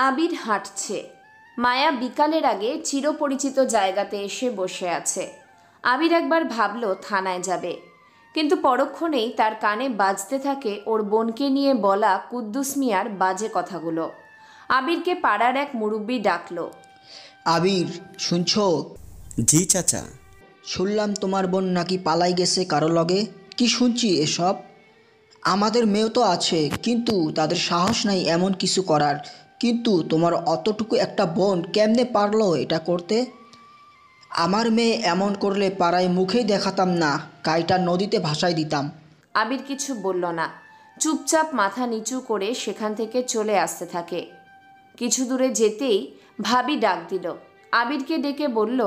আবির হাঁটছে। মায়া বিকালের আগে চিরপরিচিত জায়গাতে এসে বসে আছে। আবির একবার ভাবল থানায় যাবে, কিন্তু পরক্ষণেই তার কানে বাজতে থাকে ওর বোনকে নিয়ে বলা কুদ্দুস মিয়ার বাজে কথাগুলো। আবিরকে পাড়ার এক মুরব্বি ডাকলো। আবির, শুনছো? জি চাচা। শুনলাম তোমার বোন নাকি পালাই গেছে কারো লগে। কি শুনছি এসব? আমাদের মেয়েও তো আছে, কিন্তু তাদের সাহস নাই এমন কিছু করার। কিন্তু তোমার অতটুকু একটা বোন কেমনে পারলো এটা করতে? আমার মেয়ে এমন করলে পাড়ায় মুখেই দেখাতাম না, গাইটা নদীতে ভাসায় দিতাম। আবির কিছু বলল না, চুপচাপ মাথা নিচু করে সেখান থেকে চলে আসতে থাকে। কিছু দূরে যেতেই ভাবি ডাক দিল। আবিরকে ডেকে বলল,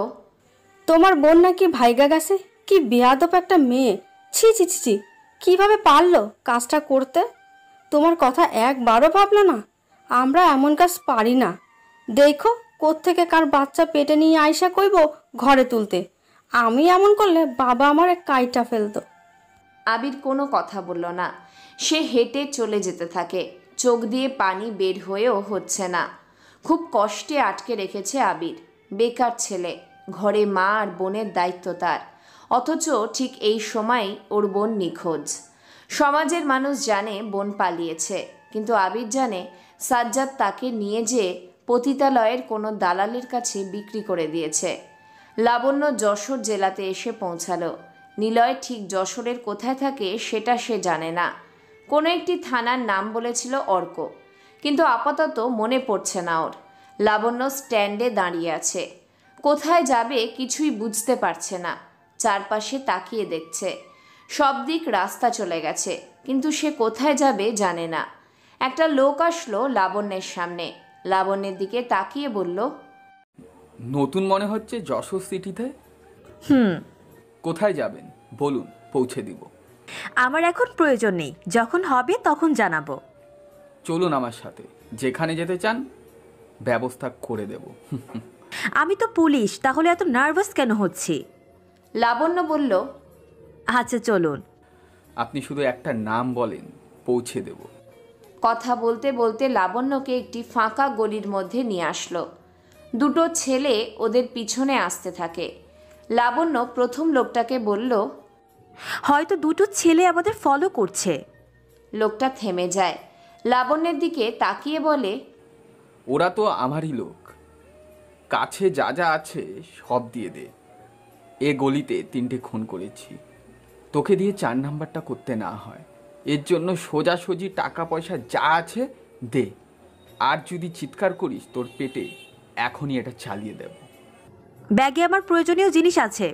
তোমার বোন নাকি ভাইগা গেছে? কি বেয়াদব একটা মেয়ে! ছি ছি ছি ছি! কীভাবে পারলো কাজটা করতে? তোমার কথা একবারও ভাবলো না? আমরা এমন কাজ পারি না। দেখো কোত্থেকে কার বাচ্চা পেটে নিয়ে আইসা কইব ঘরে তুলতে। আমি এমন করলে বাবা আমার এক কাইটা ফেলতো। আবির কোনো কথা বলল না। সে হেঁটে চলে যেতে থাকে। চোখ দিয়ে পানি বের হয়েও হচ্ছে না। খুব কষ্টে আটকে রেখেছে আবির। বেকার ছেলে, ঘরে মা আর বোনের দায়িত্ব তার। অথচ ঠিক এই সময় ওর বোন নিখোঁজ। সমাজের মানুষ জানে বোন পালিয়েছে, কিন্তু আবির জানে সাজ্জাদ তাকে নিয়ে যেয়ে পতিতালয়ের কোনো দালালের কাছে বিক্রি করে দিয়েছে। লাবণ্য যশোর জেলাতে এসে পৌঁছালো। নিলয় ঠিক যশোরের কোথায় থাকে সেটা সে জানে না। কোনো একটি থানার নাম বলেছিল অর্ক, কিন্তু আপাতত মনে পড়ছে না ওর। লাবণ্য স্ট্যান্ডে দাঁড়িয়ে আছে। কোথায় যাবে কিছুই বুঝতে পারছে না। চারপাশে তাকিয়ে দেখছে। সব দিক রাস্তা চলে গেছে, কিন্তু সে কোথায় যাবে জানে না। একটা লোক আসলো লাবণ্যের সামনে। লাবণ্যের দিকে তাকিয়ে বলল, নতুন মনে হচ্ছে যশোর সিটিতে। কোথায় যাবেন বলুন, পৌঁছে দিব। আমার এখন প্রয়োজন নেই, যখন হবে তখন জানাবো। চলুন আমার সাথে, যেখানে যেতে চান ব্যবস্থা করে দেব। আমি তো পুলিশ, তাহলে এত নার্ভাস কেন হচ্ছি? লাবণ্য বলল, আচ্ছা চলুন। আপনি শুধু একটা নাম বলেন, পৌঁছে দেব। কথা বলতে বলতে লাবণ্যকে একটি ফাঁকা গলির মধ্যে নিয়ে আসলো। দুটো ছেলে ওদের পিছনে আসতে থাকে। লাবণ্য প্রথম লোকটাকে বলল, হয়তো দুটো ছেলে আমাদের ফলো করছে। লোকটা থেমে যায়। লাবণ্যের দিকে তাকিয়ে বলে, ওরা তো আমারই লোক। কাছে যা যা আছে সব দিয়ে দে। এ গলিতে 3টে খুন করেছি, তোকে দিয়ে 4 নাম্বারটা করতে না হয়। এর জন্য সোজাসুজি টাকা পয়সা যা আছে দে। আর যদি চিৎকার করিস তোর পেটে এখনই এটা চালিয়ে দেব। ব্যাগে আমার প্রয়োজনীয় জিনিস আছে।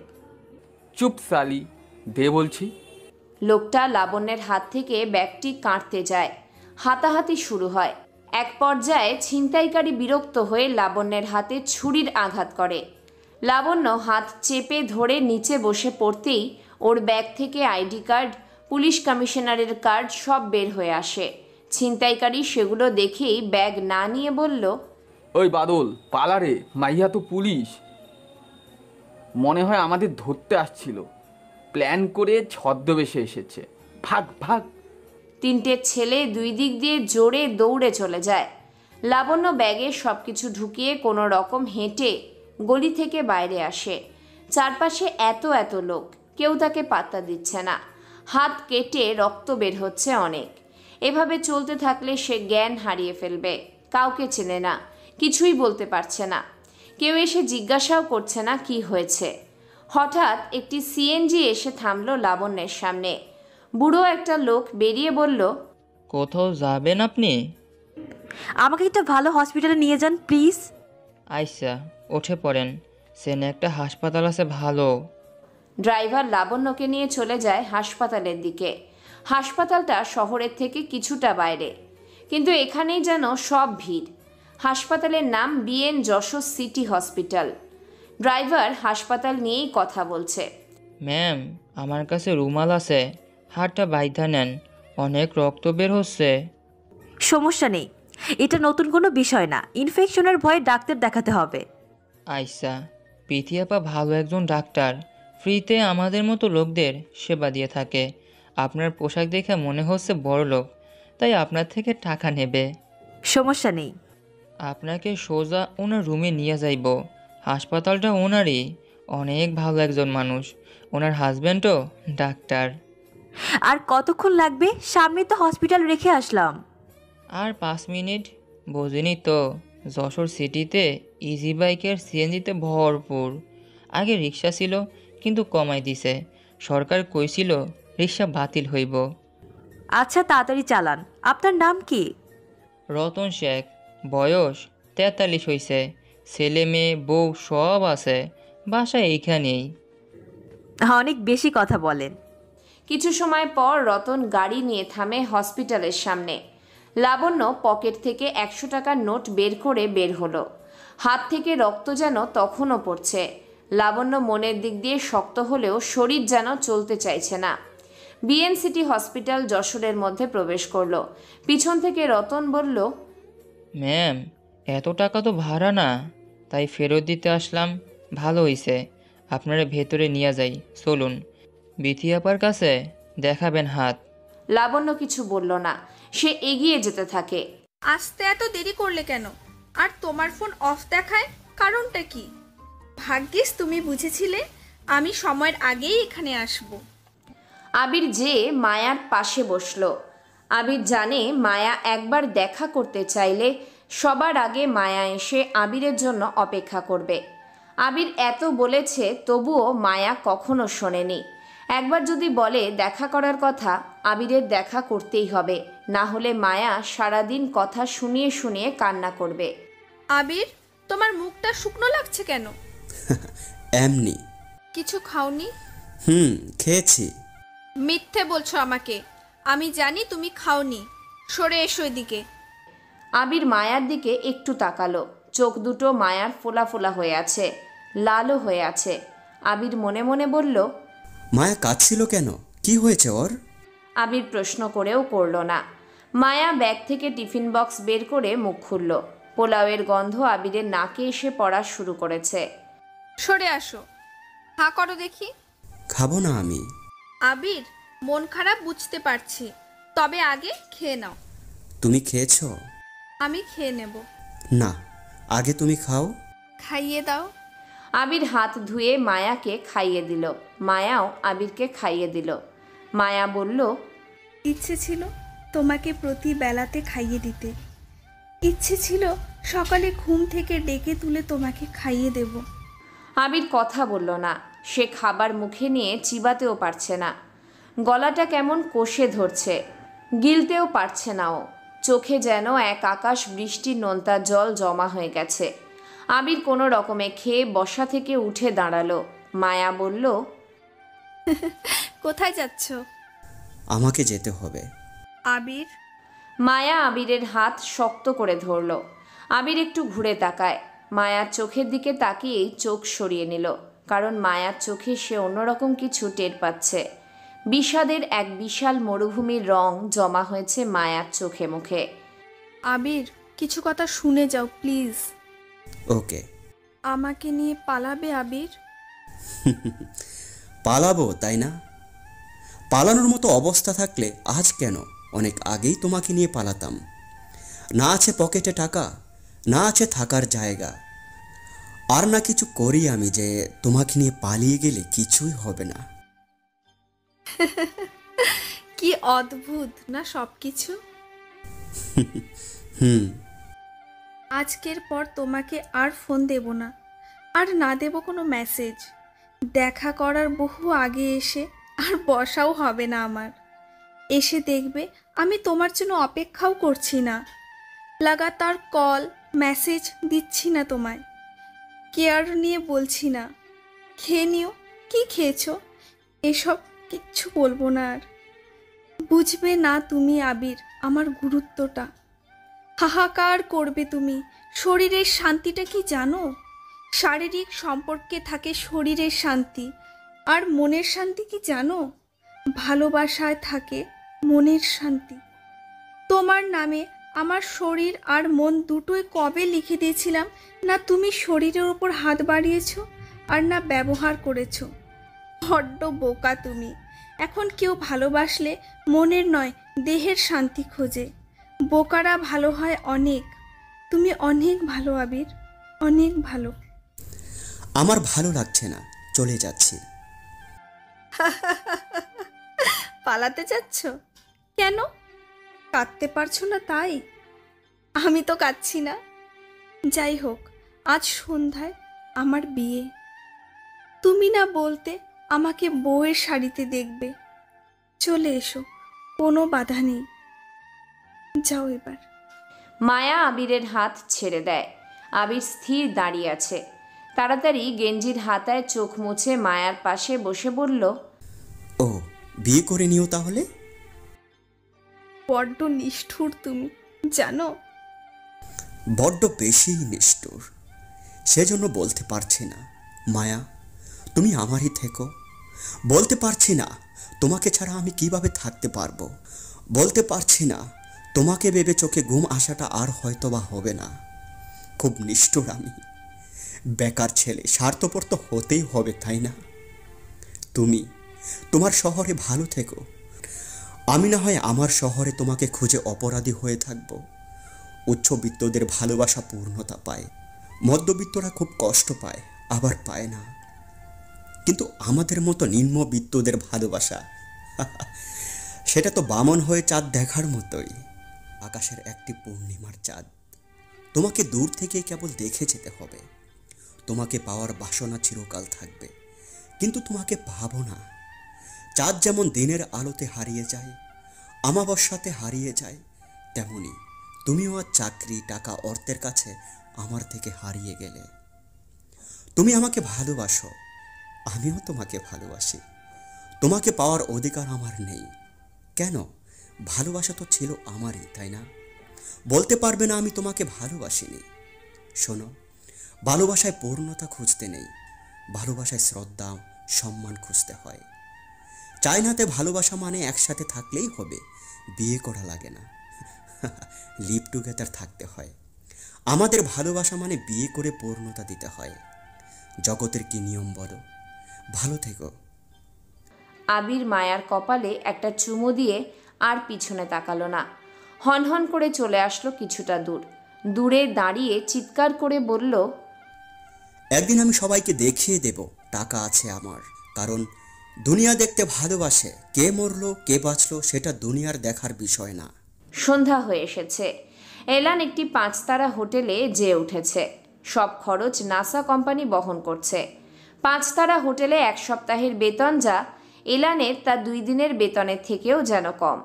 চুপ সালি, দে বলছি। লোকটা লাবণ্যের হাত থেকে ব্যাগটি কাটতে যায়। হাতাহাতি শুরু হয়। এক পর্যায়ে ছিনতাইকারী বিরক্ত হয়ে লাবণ্যের হাতে ছুরির আঘাত করে। লাবণ্য হাত চেপে ধরে নিচে বসে পড়তেই ওর ব্যাগ থেকে আইডি কার্ড, পুলিশ কমিশনারের কার্ড সব বের হয়ে আসে। ছিনতাইকারী সেগুলো দেখেই ব্যাগ না নিয়ে বলল, ওই বাদল, পালারে, মাইয়া তো পুলিশ। মনে হয় আমাদের ধরতে আসছিল। প্ল্যান করে ছদ্মবেশে এসেছে। ভাগ ভাগ। 3টে ছেলে 2 দিক দিয়ে জোরে দৌড়ে চলে যায়। লাবণ্য ব্যাগে সব কিছু ঢুকিয়ে কোনো রকম হেঁটে গলি থেকে বাইরে আসে। চারপাশে এত এত লোক, কেউ তাকে পাত্তা দিচ্ছে না। হাত কেটে রক্ত বের হচ্ছে অনেক। এভাবে চলতে থাকলে সে জ্ঞান হারিয়ে ফেলবে। কাউকে চেনে না, কিছুই বলতে পারছে না। কেউ এসে জিজ্ঞাসাও করছে না কি হয়েছে। হঠাৎ একটি সিএনজি এসে থামলো লাবণ্যের সামনে। বুড়ো একটা লোক বেরিয়ে বলল, কোথাও যাবেন আপনি? আমাকে একটা ভালো হসপিটালে নিয়ে যান প্লিজ। আইসা উঠে পড়েন, সেনে একটা হাসপাতাল আছে ভালো। ড্রাইভার লাবণ্যকে নিয়ে চলে যায় হাসপাতালের দিকে। হাসপাতালটা শহরের থেকে কিছুটা বাইরে, কিন্তু এখানেই যেন সব ভিড়। হাসপাতালের নাম BN Jashore city hospital. Driver হাসপাতাল নিয়েই কথা বলছে। ম্যাম, আমার কাছে রুমাল আছে, হাতটা বাইধা নেন, অনেক রক্ত বের হচ্ছে। সমস্যা নেই, এটা নতুন কোনো বিষয় না। ইনফেকশনের ভয়ে ডাক্তার দেখাতে হবে। আইসা, পিথিয়াপা ভালো একজন ডাক্তার, ফ্রিতে আমাদের মতো লোকদের সেবা দিয়ে থাকে। আপনার পোশাক দেখে মনে হচ্ছে বড় লোক, তাই আপনার থেকে টাকা নেবে। সমস্যা নেই। আপনাকে সোজা ওনার রুমে নিয়ে যাইব। হাসপাতালটা ওনারই, অনেক ভালো একজন মানুষ। ওনার হাজব্যান্ডও ডাক্তার। আর কতক্ষণ লাগবে? সামনে তো হসপিটাল রেখে আসলাম। আর 5 মিনিট। বোঝেনি তো, যশোর সিটিতে ইজি বাইকের সিএনজিতে ভরপুর। আগে রিক্সা ছিল, কিন্তু কমাই দিছে। সরকার কইছিল রিক্সা বাতিল হইব। আচ্ছা তাড়াতাড়ি চালান। আপনার নাম কি? রতন শেখ। বয়স 43 হইছে। ছেলে মেয়ে বউ সব আছে। বাসা এইখানেই। অনেক বেশি কথা বলেন। কিছু সময় পর রতন গাড়ি নিয়ে থামে হসপিটালের সামনে। লাবণ্য পকেট থেকে 100 টাকার নোট বের করে বের হলো। হাত থেকে রক্ত যেন তখনও পড়ছে। লাবণ্য মনের দিক দিয়ে শক্ত হলেও শরীর যেন চলতে চাইছে না। বিএনসিটি হসপিটাল যশোরের মধ্যে প্রবেশ করলো। পিছন থেকে রতন বলল, ম্যাম, এত টাকা তো ভাড়া না, তাই ফেরত দিতে আসলাম। ভালো হইছে, আপনারা ভেতরে নিয়ে যাই। চলুন, বিথি আপার কাছে দেখাবেন হাত। লাবণ্য কিছু বলল না, সে এগিয়ে যেতে থাকে। আসতে এত দেরি করলে কেন? আর তোমার ফোন অফ দেখায়, কারণটা কি? ভাগ্যিস তুমি বুঝেছিলে আমি সময়ের আগেই এখানে আসব। আবির যে মায়ার পাশে বসলো। আবির জানে মায়া একবার দেখা করতে চাইলে সবার আগে মায়া এসে আবিরের জন্য অপেক্ষা করবে। আবির এত বলেছে, তবুও মায়া কখনো শোনেনি। একবার যদি বলে দেখা করার কথা, আবিরের দেখা করতেই হবে, না হলে মায়া সারাদিন কথা শুনিয়ে শুনিয়ে কান্না করবে। আবির, তোমার মুখটা শুকনো লাগছে কেন? এমনি। কিছু খাওনি? খেয়েছি। মিথ্যে বলছো আমাকে। আমি জানি তুমি খাওনি। সরে এসো এদিকে। আবির মায়ার দিকে একটু তাকালো। চোখ দুটো মায়ার ফোলা ফোলা হয়ে আছে, লালও হয়ে আছে। আবির মনে মনে বলল, মায়া কাঁদছিল কেন? কি হয়েছে ওর? আবির প্রশ্ন করেও করল না। মায়া ব্যাগ থেকে টিফিন বক্স বের করে মুখ খুলল। পোলাওয়ের গন্ধ আবিরের নাকে এসে পড়া শুরু করেছে। সরে আসো। হা করো দেখি। খাবো না আমি। আবির, মন খারাপ বুঝতে পারছি, তবে আগে খেয়ে নাও। তুমি খেয়েছো? আমি খেয়ে নেব। না, আগে তুমি খাও। খাইয়ে দাও। আবির হাত ধুয়ে মায়াকে খাইয়ে দিল। মায়াও আবিরকে খাইয়ে দিল। মায়া বলল, ইচ্ছে ছিল তোমাকে প্রতি বেলাতে খাইয়ে দিতে। ইচ্ছে ছিল সকালে ঘুম থেকে ডেকে তুলে তোমাকে খাইয়ে দেব। আবির কথা বলল না। সে খাবার মুখে নিয়ে চিবাতেও পারছে না। গলাটা কেমন কষে ধরছে, গিলতেও পারছে না ও। চোখে যেন এক আকাশ বৃষ্টির নোনতা জল জমা হয়ে গেছে। আবির কোনো রকমে খেয়ে বসা থেকে উঠে দাঁড়ালো। মায়া বলল, কোথায় যাচ্ছ? আমাকে যেতে হবে। আবির। মায়া আবিরের হাত শক্ত করে ধরল। আবির একটু ঘুরে তাকায়। মায়ার চোখের দিকে তাকিয়েই চোখ সরিয়ে নিল, কারণ মায়ার চোখে সে অন্যরকম কিছু টের পাচ্ছে। বিষাদের এক বিশাল মরুভূমির রং জমা হয়েছে মায়ার চোখে মুখে। আবির, কিছু কথা শুনে যাও প্লিজ। ওকে। আমাকে নিয়ে পালাবে আবির? পালাবো তাই না? পালানোর মতো অবস্থা থাকলে আজ কেন, অনেক আগেই তোমাকে নিয়ে পালাতাম। না আছে পকেটে টাকা, না আছে থাকার জায়গা, আর না কিছু করি আমি যে তোমাকে নিয়ে পালিয়ে গেলে কিছুই হবে না। কি অদ্ভুত না সব কিছু। আজকের পর তোমাকে আর ফোন দেব না, আর না দেব কোনো মেসেজ। দেখা করার বহু আগে এসে আর বসাও হবে না আমার। এসে দেখবে আমি তোমার জন্য অপেক্ষাও করছি না। লাগাতার কল মেসেজ দিচ্ছি না তোমায়, কেয়ার নিয়ে বলছি না। খেয়ে নিও, কি খেয়েছো, এসব কিচ্ছু বলবো না আর। বুঝবে না তুমি আবির আমার গুরুত্বটা। হাহাকার করবে তুমি। শরীরের শান্তিটা কি জানো? শারীরিক সম্পর্কে থাকে শরীরের শান্তি, আর মনের শান্তি কি জানো? ভালোবাসায় থাকে মনের শান্তি। তোমার নামে আমার শরীর আর মন দুটোই কবে লিখে দিয়েছিলাম না তুমি শরীরের ওপর হাত বাড়িয়েছো আর না ব্যবহার করেছো। বড্ড বোকা তুমি। এখন কেউ ভালোবাসলে মনের নয় দেহের শান্তি খোঁজে। বোকারা ভালো হয় অনেক, তুমি অনেক ভালো আবির, অনেক ভালো। আমার ভালো লাগছে না, চলে যাচ্ছি। পালাতে যাচ্ছ কেন? কাঁদতে পারছো না তাই? আমি তো কাঁদছি না। যাই হোক, আজ সন্ধ্যায় আমার বিয়ে। তুমি না বলতে আমাকে বউয়ের শাড়িতে দেখবে। চলে এসো, কোনো বাধা নেই। যাও এবার। মায়া আবিরের হাত ছেড়ে দেয়। আবির স্থির দাঁড়িয়ে আছে। তাড়াতাড়ি গেঞ্জির হাতায় চোখ মুছে মায়ার পাশে বসে বলল, ও, বিয়ে করে নিও তাহলে। বড্ড নিষ্ঠুর তুমি, জানো? বড্ড বেশি নিষ্ঠুর, সেজন্য বলতে পারছি না। মায়া, তুমি আমারই থেকো। বলতে পারছি না তোমাকে ছাড়া আমি কিভাবে থাকতে পারবো। বলতে পারছি না তোমাকে ভেবে চোখে ঘুম আসাটা আর হয়তো বা হবে না। খুব নিষ্ঠুর আমি। বেকার ছেলে, স্বার্থপর তো হতেই হবে, তাই না? তুমি তোমার শহরে ভালো থেকো। আমি না হয় আমার শহরে তোমাকে খুঁজে অপরাধী হয়ে থাকবো। উচ্চবিত্তদের ভালোবাসা পূর্ণতা পায়, মধ্যবিত্তরা খুব কষ্ট পায়, আবার পায় না। কিন্তু আমাদের মতো নিম্নবিত্তদের ভালোবাসা সেটা তো বামন হয়ে চাঁদ দেখার মতোই। আকাশের একটি পূর্ণিমার চাঁদ। তোমাকে দূর থেকে কেবল দেখে যেতে হবে। তোমাকে পাওয়ার বাসনা চিরকাল থাকবে, কিন্তু তোমাকে পাবো না। চাঁদ যেমন দিনের আলোতে হারিয়ে যায়, আমাবস্যাতে হারিয়ে যায়, তেমনি তুমিও আর চাকরি, টাকা, অর্থের কাছে আমার থেকে হারিয়ে গেলে। তুমি আমাকে ভালোবাসো, আমিও তোমাকে ভালোবাসি। তোমাকে পাওয়ার অধিকার আমার নেই কেন? ভালোবাসা তো ছিল আমারই, তাই না? বলতে পারবে না আমি তোমাকে ভালোবাসিনি। শোনো, ভালোবাসায় পূর্ণতা খুঁজতে নেই, ভালোবাসায় শ্রদ্ধা, সম্মান খুঁজতে হয়। চায়নাতে ভালোবাসা মানে একসাথে থাকলেই হবে, বিয়ে করা লাগে না, লিভ টুগেদার থাকতে হয়। আমাদের ভালোবাসা মানে বিয়ে করে পূর্ণতা দিতে হয়। জগতের কি নিয়ম বলো? ভালো থেকো। আবির মায়ার কপালে একটা চুমু দিয়ে আর পিছনে তাকালো না। হনহন করে চলে আসলো কিছুটা দূর। দূরে দাঁড়িয়ে চিৎকার করে বলল, একদিন আমি সবাইকে দেখিয়ে দেব টাকা আছে আমার। কারণ দুনিয়া দেখতে ভালোবাসে। কে মরলো কে বাঁচলো সেটা দুনিয়ার দেখার বিষয় না। সন্ধ্যা হয়ে এসেছে। এলান একটি 5 তারা হোটেলে যেয়ে উঠেছে। সব খরচ নাসা কোম্পানি বহন করছে। 5 তারা হোটেলে 1 সপ্তাহের বেতন যা এলানের তা 2 দিনের বেতনের থেকেও যেন কম।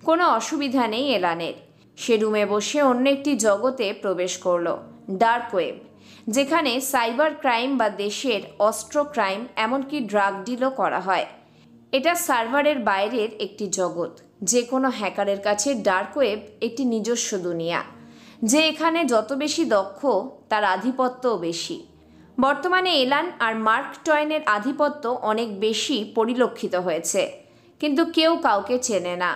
কোনো অসুবিধা নেই এলানের। সে রুমে বসে অন্য একটি জগতে প্রবেশ করলো, ডার্ক ওয়েব, যেখানে সাইবার ক্রাইম বা দেশের অস্ত্র ক্রাইম, এমনকি ড্রাগ ডিলও করা হয়। এটা সার্ভারের বাইরের একটি জগৎ। যে কোনো হ্যাকারের কাছে ডার্ক ওয়েব একটি নিজস্ব দুনিয়া, যে এখানে যত বেশি দক্ষ তার আধিপত্যও বেশি। বর্তমানে এলান আর মার্ক টয়েনের আধিপত্য অনেক বেশি পরিলক্ষিত হয়েছে, কিন্তু কেউ কাউকে চেনে না।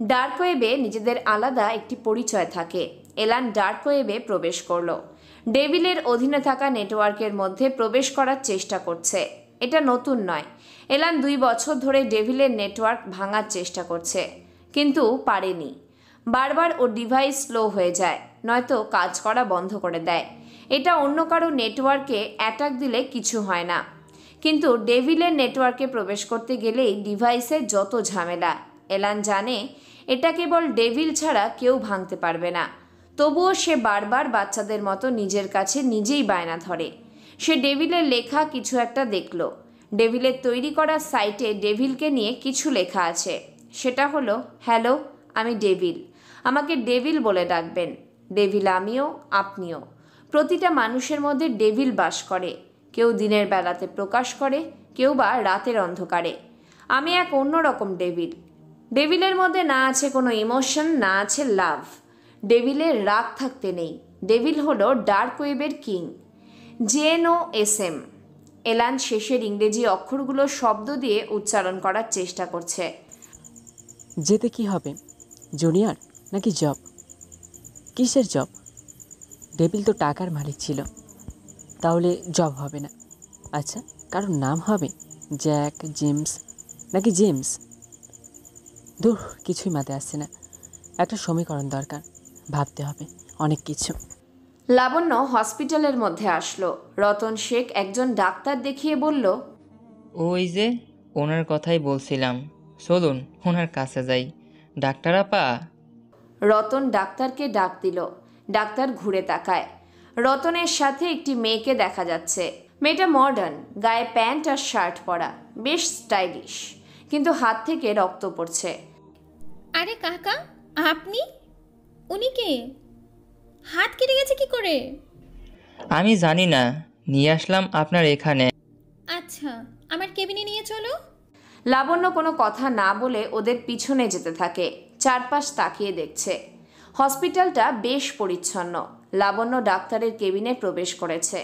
ডার্ক ওয়েবে নিজেদের আলাদা একটি পরিচয় থাকে। এলান ডার্ক ওয়েবে প্রবেশ করলো। ডেভিলের অধীনে থাকা নেটওয়ার্কের মধ্যে প্রবেশ করার চেষ্টা করছে। এটা নতুন নয়। এলান 2 বছর ধরে ডেভিলের নেটওয়ার্ক ভাঙার চেষ্টা করছে, কিন্তু পারেনি। বারবার ওর ডিভাইস স্লো হয়ে যায়, নয়তো কাজ করা বন্ধ করে দেয়। এটা অন্য কারো নেটওয়ার্কে অ্যাটাক দিলে কিছু হয় না, কিন্তু ডেভিলের নেটওয়ার্কে প্রবেশ করতে গেলেই ডিভাইসের যত ঝামেলা। এলান জানে এটা কেবল ডেভিল ছাড়া কেউ ভাঙতে পারবে না। তবুও সে বারবার বাচ্চাদের মতো নিজের কাছে নিজেই বায়না ধরে। সে ডেভিলের লেখা কিছু একটা দেখল। ডেভিলের তৈরি করা সাইটে ডেভিলকে নিয়ে কিছু লেখা আছে। সেটা হলো, হ্যালো, আমি ডেভিল, আমাকে ডেভিল বলে ডাকবেন। ডেভিল আমিও, আপনিও। প্রতিটা মানুষের মধ্যে ডেভিল বাস করে। কেউ দিনের বেলাতে প্রকাশ করে, কেউ বা রাতের অন্ধকারে। আমি এক অন্যরকম ডেভিল। ডেভিলের মধ্যে না আছে কোনো ইমোশন, না আছে লাভ। ডেভিলের রাগ থাকতে নেই। ডেভিল হলো ডার্ক ওয়েবের কিং। JNOSM। এলান শেষের ইংরেজি অক্ষরগুলো শব্দ দিয়ে উচ্চারণ করার চেষ্টা করছে। যেতে কি হবে, জুনিয়র নাকি জব? কিসের জব? ডেভিল তো টাকার মালিক ছিল, তাহলে জব হবে না। আচ্ছা, কারোর নাম হবে জ্যাক, জেমস নাকি জেমস? কিছুই মাথায় আসছে না। একটা সমীকরণ দরকার, ভাবতে হবে অনেক কিছু। লাবণ্য হসপিটালের মধ্যে আসলো। রতন শেখ একজন ডাক্তার দেখিয়ে বলল, ওই যে ওনার কথাই বলছিলাম, চলুন ওনার কাছে যাই। ডাক্তার আপা। রতন ডাক্তারকে ডাক দিল। ডাক্তার ঘুরে তাকায়। রতনের সাথে একটি মেয়েকে দেখা যাচ্ছে। মেয়েটা মডার্ন, গায়ে প্যান্ট আর শার্ট পরা, বেশ স্টাইলিশ, কিন্তু হাত থেকে রক্ত পড়ছে। আরে কাকা, আপনি? উনি কে? হাত কেটে গেছে কি করে? আমি জানি না, নিয়ে আসলাম আপনার এখানে। আচ্ছা, আমার কেবিনে নিয়ে চলো। লাবণ্য কোনো কথা না বলে ওদের পিছনে যেতে থাকে। চারপাশ তাকিয়ে দেখছে। হসপিটালটা বেশ পরিচ্ছন্ন। লাবণ্য ডাক্তারের কেবিনে প্রবেশ করেছে।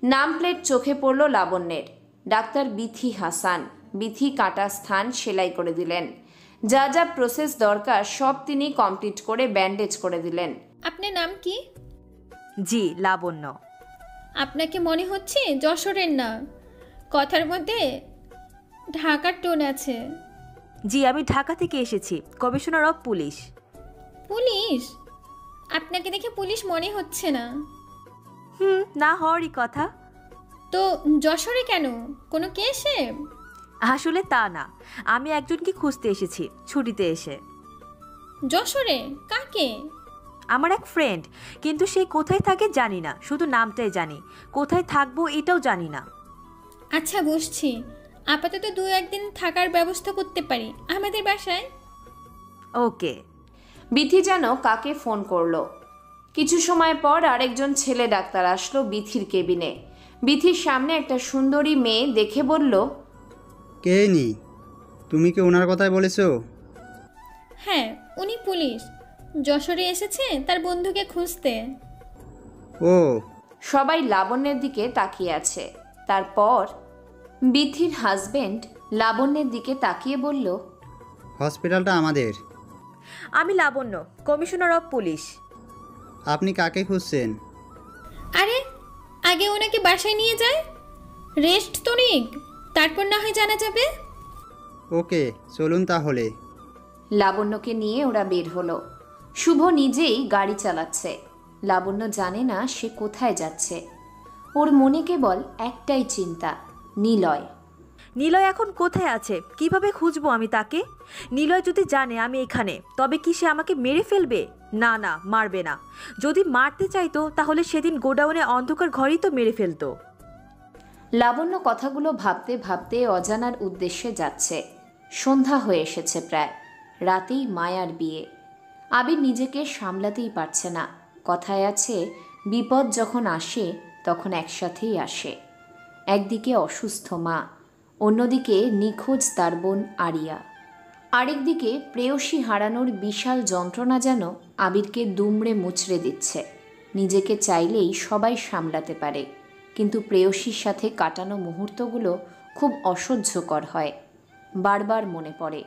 নাম প্লেট চোখে পড়ল লাবণ্যের। ডাক্তার বিথি হাসান। বিথি কাটা স্থান সেলাই করে দিলেন। যা যা প্রসেস দরকার সব তিনি কমপ্লিট করে ব্যান্ডেজ করে দিলেন। আপনার নাম কি? জি, লাবণ্য। আপনাকে মনে হচ্ছে যশোরের না, কথার মধ্যে ঢাকার টোন আছে। জি, আমি ঢাকা থেকে এসেছি, কমিশনার অফ পুলিশ। পুলিশ? আপনাকে দেখে পুলিশ মনে হচ্ছে না। না হওয়ারই কথা। তো যশোরে কেন? কোনো কেসে? আসলে তা না, আমি একজনকে খুঁজতে এসেছি ছুটিতে এসে। যশোরে? কাকে? আমার এক ফ্রেন্ড, কিন্তু সে কোথায় থাকে জানি না, শুধু নামটাই জানি। কোথায় থাকবো এটাও জানি না। আচ্ছা, বুঝছি। আপাতত 2-1 দিন থাকার ব্যবস্থা করতে পারি আমাদের বাসায়। ওকে। বিথি যেন কাকে ফোন করলো। কিছু সময় পর আরেকজন ছেলে ডাক্তার আসলো বিথির কেবিনে। বিথির সামনে একটা সুন্দরী মেয়ে দেখে বলল, কে নি? তুমি কি ওনার কথাই বলেছো? হ্যাঁ, উনি পুলিশ। যশোরে এসেছে তার বন্ধুকে খুঁজতে। ও। সবাই লাবণ্যের দিকে তাকিয়ে আছে। তারপর বিথির হাজবেন্ড লাবণ্যের দিকে তাকিয়ে বলল, হসপিটালটা আমাদের। আমি লাবণ্য, কমিশনার অফ পুলিশ। আপনি কাকে খুঁজছেন? আরে, আগে ওনাকে বাসায় নিয়ে যায়, রেস্ট তো নিক, তারপর না হয় জানা যাবে। ওকে, চলুন তাহলে। লাবণ্যকে নিয়ে ওরা বের হলো। শুভ নিজেই গাড়ি চালাচ্ছে। লাবণ্য জানে না সে কোথায় যাচ্ছে। ওর মনে কেবল একটাই চিন্তা, নিলয়। নিলয় এখন কোথায় আছে? কিভাবে খুঁজবো আমি তাকে? নিলয় যদি জানে আমি এখানে, তবে কি সে আমাকে মেরে ফেলবে? না না, মারবে না। যদি মারতে চাইতো তাহলে সেদিন গোডাউনে অন্ধকার ঘরেই তো মেরে ফেলতো। লাবণ্য কথাগুলো ভাবতে ভাবতে অজানার উদ্দেশ্যে যাচ্ছে। সন্ধ্যা হয়ে এসেছে প্রায়। রাতেই মায়ার বিয়ে। আবির নিজেকে সামলাতেই পারছে না। কথায় আছে, বিপদ যখন আসে তখন একসাথেই আসে। একদিকে অসুস্থ মা, অন্যদিকে নিখোঁজ তার বোন আরিয়া। আরেকদিকে প্রেয়সী হারানোর বিশাল যন্ত্রণা যেন আবিরকে দুমড়ে মুচড়ে দিচ্ছে। নিজেকে চাইলেই সবাই সামলাতে পারে, কিন্তু প্রেয়সীর সাথে কাটানো মুহূর্তগুলো খুব অসহ্যকর হয়। বারবার মনে পড়ে,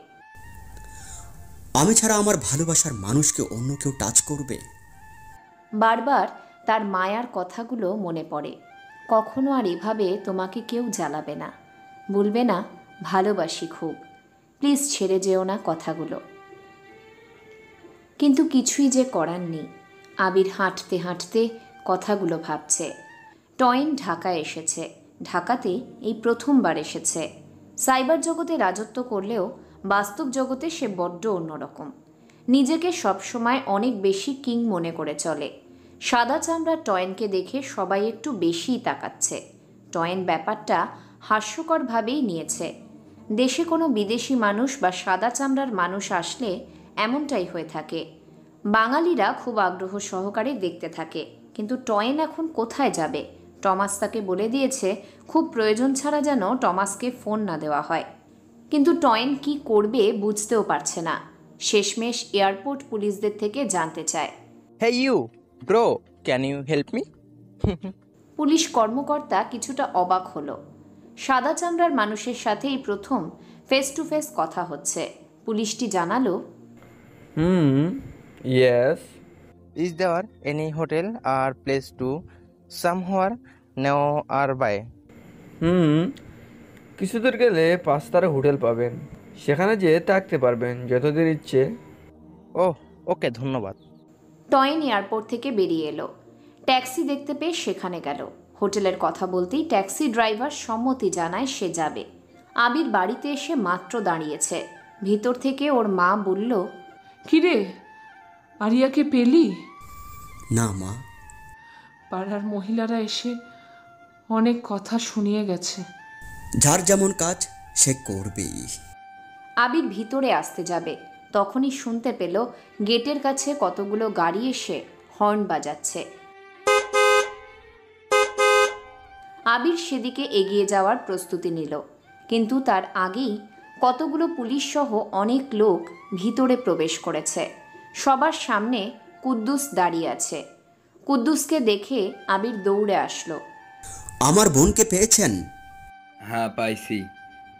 আমি ছাড়া আমার ভালোবাসার মানুষকে অন্য কেউ টাচ করবে। বারবার তার মায়ার কথাগুলো মনে পড়ে। কখনো আর এভাবে তোমাকে কেউ জ্বালাবে না, বলবে না ভালোবাসি খুব, প্লিজ ছেড়ে যেও না কথাগুলো। কিন্তু কিছুই যে করার নেই। আবির হাঁটতে হাঁটতে কথাগুলো ভাবছে। টয়েন ঢাকায় এসেছে। ঢাকাতে এই প্রথমবার এসেছে। সাইবার জগতে রাজত্ব করলেও বাস্তব জগতে সে বড্ড অন্যরকম। নিজেকে সবসময় অনেক বেশি কিং মনে করে চলে। সাদা চামড়ার টয়েনকে দেখে সবাই একটু বেশিই তাকাচ্ছে। টয়েন ব্যাপারটা হাস্যকরভাবেই নিয়েছে। দেশে কোনো বিদেশি মানুষ বা সাদা চামড়ার মানুষ আসলে এমনটাই হয়ে থাকে। বাঙালিরা খুব আগ্রহ সহকারে দেখতে থাকে। কিন্তু টয়েন এখন কোথায় যাবে? টমাস তাকে বলে দিয়েছে খুব প্রয়োজন ছাড়া যেন টমাসকে ফোন না দেওয়া হয়। কিন্তু টয়েন কি করবে বুঝতেও পারছে না। শেষমেশ এয়ারপোর্ট পুলিশদের থেকে জানতে চায়, Hey you, bro, can you help me? Police কর্মকর্তা কিছুটা অবাক হলো। সাদা চামড়ার মানুষের সাথে এই প্রথম ফেস টু ফেস কথা হচ্ছে। পুলিশটি জানালো, Yes. Is there any hotel or place to somewhere nearby? কিছু দূর গেলে 5 তারা হোটেল পাবেন, সেখানে যেয়ে থাকতে পারবেন যতদিন ইচ্ছে। ওহ, ওকে, ধন্যবাদ। টয়েন এয়ারপোর্ট থেকে বেরিয়ে এলো। ট্যাক্সি দেখতে পেয়ে সেখানে গেল। হোটেলের কথা বলতেই ট্যাক্সি ড্রাইভার সম্মতি জানায় সে যাবে। আবির বাড়িতে এসে মাত্র দাঁড়িয়েছে। ভিতর থেকে ওর মা বলল, কিরে, আরিয়াকে পেলি? না মা। পাড়ার মহিলারা এসে অনেক কথা শুনিয়ে গেছে। যার যেমন কাজ সে করবেই। আবির ভিতরে আসতে যাবে, তখনই শুনতে পেল গেটের কাছে কতগুলো গাড়ি এসে হর্ন বাজাচ্ছে। আবির সেদিকে এগিয়ে যাওয়ার প্রস্তুতি নিল, কিন্তু তার আগেই কতগুলো পুলিশ সহ অনেক লোক ভিতরে প্রবেশ করেছে। সবার সামনে কুদ্দুস দাঁড়িয়ে আছে। কুদ্দুসকে দেখে আবির দৌড়ে আসলো। আমার বোনকে পেয়েছেন? হ্যাঁ পাইছি।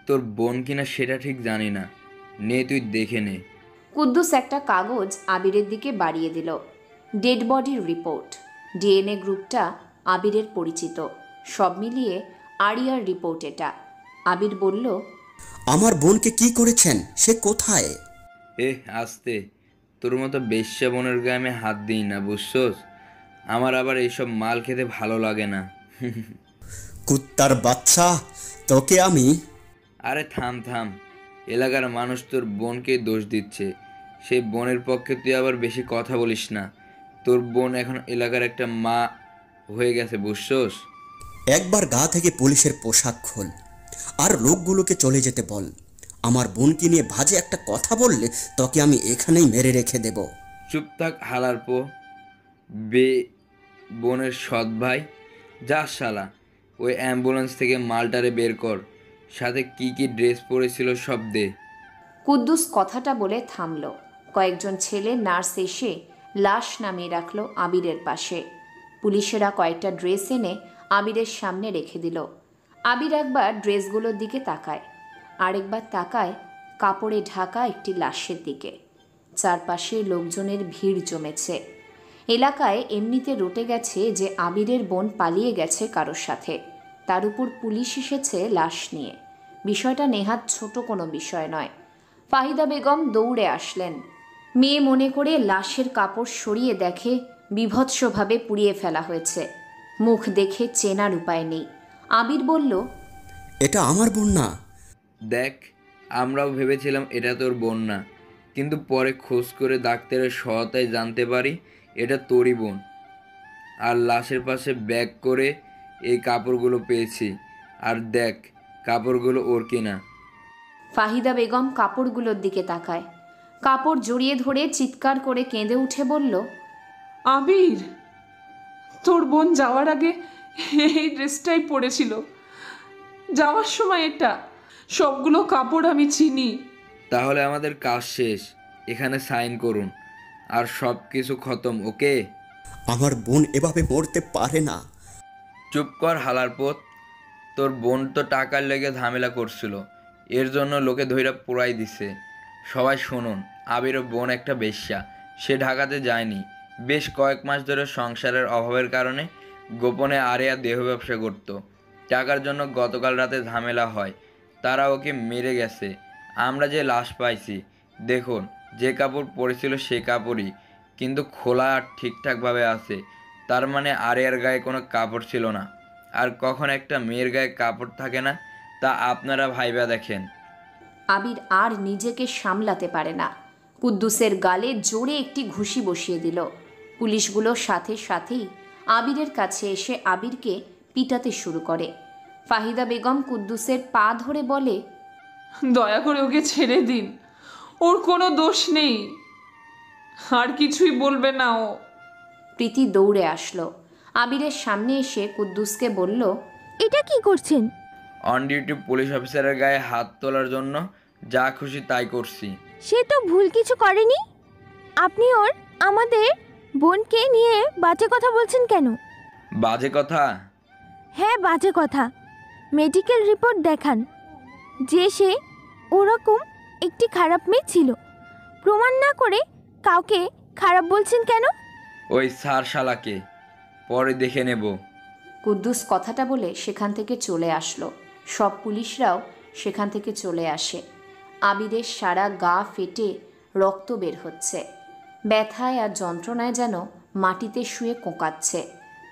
তোর বোন কিনা সেটা ঠিক জানি না, নে তুই দেখে নে। কুদ্দুস একটা কাগজ আবিরের দিকে বাড়িয়ে দিল। ডেড বডির রিপোর্ট। ডিএনএ গ্রুপটা আবিরের পরিচিত। সব মিলিয়ে আরিয়ার রিপোর্ট এটা। আবির বলল, আমার বোনকে কি করেছেন? সে কোথায়? আস্তে, তোর মতো বেশ্যা বোনের গায়ে আমি হাত দিই না, বুঝছস? আমার আবার এইসব মাল খেতে ভালো লাগে না। কুত্তার বাচ্চা, তোকে আমি। আরে থাম থাম, এলাকার মানুষ তোর বোনকে দোষ দিচ্ছে। সেই বোনের পক্ষে তুই আবার বেশি কথা বলিস না। তোর বোন এখন এলাকার একটা মা হয়ে গেছে, বুঝছস? একবার গা থেকে পুলিশের পোশাক খোল আর লোকগুলোকে চলে যেতে বল। আমার বোনকে নিয়ে বাজে একটা কথা বললে তোকে আমি এখানেই মেরে রেখে দেব। চুপ থাক হালার পো, বোনের সৎ ভাই। যা শালা, ওই অ্যাম্বুলেন্স থেকে মালটারে বের কর, সাথে কি কি ড্রেস পরেছিল সব দে। কুদ্দুস কথাটা বলে থামল। কয়েকজন ছেলে নার্স এসে লাশ নামিয়ে রাখলো আবিরের পাশে। পুলিশেরা কয়েকটা ড্রেস এনে আবিরের সামনে রেখে দিল। আবির একবার ড্রেসগুলোর দিকে তাকায়, আরেকবার তাকায় কাপড়ে ঢাকা একটি লাশের দিকে। চারপাশে লোকজনের ভিড় জমেছে। এলাকায় এমনিতে রটে গেছে যে আবিরের বোন পালিয়ে গেছে কারোর সাথে, তার উপর পুলিশ এসেছে লাশ নিয়ে। বিষয়টা নেহাত ছোট কোনো বিষয় নয়। ফাহিদা বেগম দৌড়ে আসলেন। মেয়ে মনে করে লাশের কাপড় সরিয়ে দেখে বীভৎসভাবে পুড়িয়ে ফেলা হয়েছে। মুখ দেখে চেনার উপায় নেই। আবির বলল, এটা আমার বোন না। দেখ, আমরাও ভেবেছিলাম এটা তোর বোন না, কিন্তু পরে খোঁজ করে ডাক্তারের সহায়তায় জানতে পারি এটা তোরই বোন। আর লাশের পাশে ব্যাগ করে এই কাপড়গুলো পেয়েছি, আর দেখ কাপড়গুলো ওর কিনা। ফাহিদা বেগম কাপড়গুলোর দিকে তাকায়। কাপড় জড়িয়ে ধরে চিৎকার করে কেঁদে উঠে বলল, আবির, তোর বোন যাওয়ার আগে এই ড্রেসটাই পরেছিল। যাওয়ার সময় এটা। সবগুলো কাপড় আমি চিনি। তাহলে আমাদের কাজ শেষ, এখানে সাইন করুন আর সব কিছু খতম, ওকে? আমার বোন এভাবে মরতে পারে না। চুপ কর হালার পোত। তোর বোন তো টাকার লেগে ঝামেলা করছিল, এর জন্য লোকে ধইরা পোড়াই দিছে। সবাই শুনুন, আবিরের বোন একটা বেশ্যা। সে ঢাকাতে যায়নি। বেশ কয়েক মাস ধরে সংসারের অভাবের কারণে গোপনে আরিয়া দেহ ব্যবসা করত। টাকার জন্য গতকাল রাতে ঝামেলা হয়, তারা ওকে মেরে গেছে। আমরা যে লাশ পাইছি, দেখুন যে কাপড় পরেছিল সে কাপড়ই, কিন্তু খোলা আর ঠিকঠাকভাবে আছে। তার মানে আরিয়ার গায়ে কোনো কাপড় ছিল না। আর কখন একটা মেয়ের গায়ে কাপড় থাকে না তা আপনারা ভাইবা দেখেন। আবির আর নিজেকে সামলাতে পারে না। কুদ্দুসের গালে জোরে একটি ঘুষি বসিয়ে দিল। পুলিশগুলো সাথে সাথেই আবিরের কাছে এসে আবিরকে পিটাতে শুরু করে। ফাহিদা বেগম কুদ্দুসের পা ধরে বলে, দয়া করে ওকে ছেড়ে দিন, ওর কোনো দোষ নেই, আর কিছুই বলবে না ও। প্রীতি দৌড়ে আসলো। আবিরের সামনে এসে কুদ্দুসকে বলল, এটা কি করছেন? অন ডিউটি পুলিশ অফিসারের গায়ে হাত তোলার জন্য যা খুশি তাই করছি। সে তো ভুল কিছু করেনি। আপনি আমাদের বোনকে নিয়ে বাজে কথা বলছেন কেন? বাজে কথা? হ্যাঁ, বাজে কথা। মেডিকেল রিপোর্ট দেখান যে সে ওরকম একটি খারাপ মেয়ে ছিল। প্রমাণ না করে কাউকে খারাপ বলছেন কেন? ওই সার শালাকে পরে দেখে নেব। কুদ্দুস কথাটা বলে সেখান থেকে চলে আসলো। সব পুলিশরাও সেখান থেকে চলে আসে। আবিরের সারা গা ফেটে রক্ত বের হচ্ছে। ব্যথায় আর যন্ত্রণায় যেন মাটিতে শুয়ে কোঁকাচ্ছে।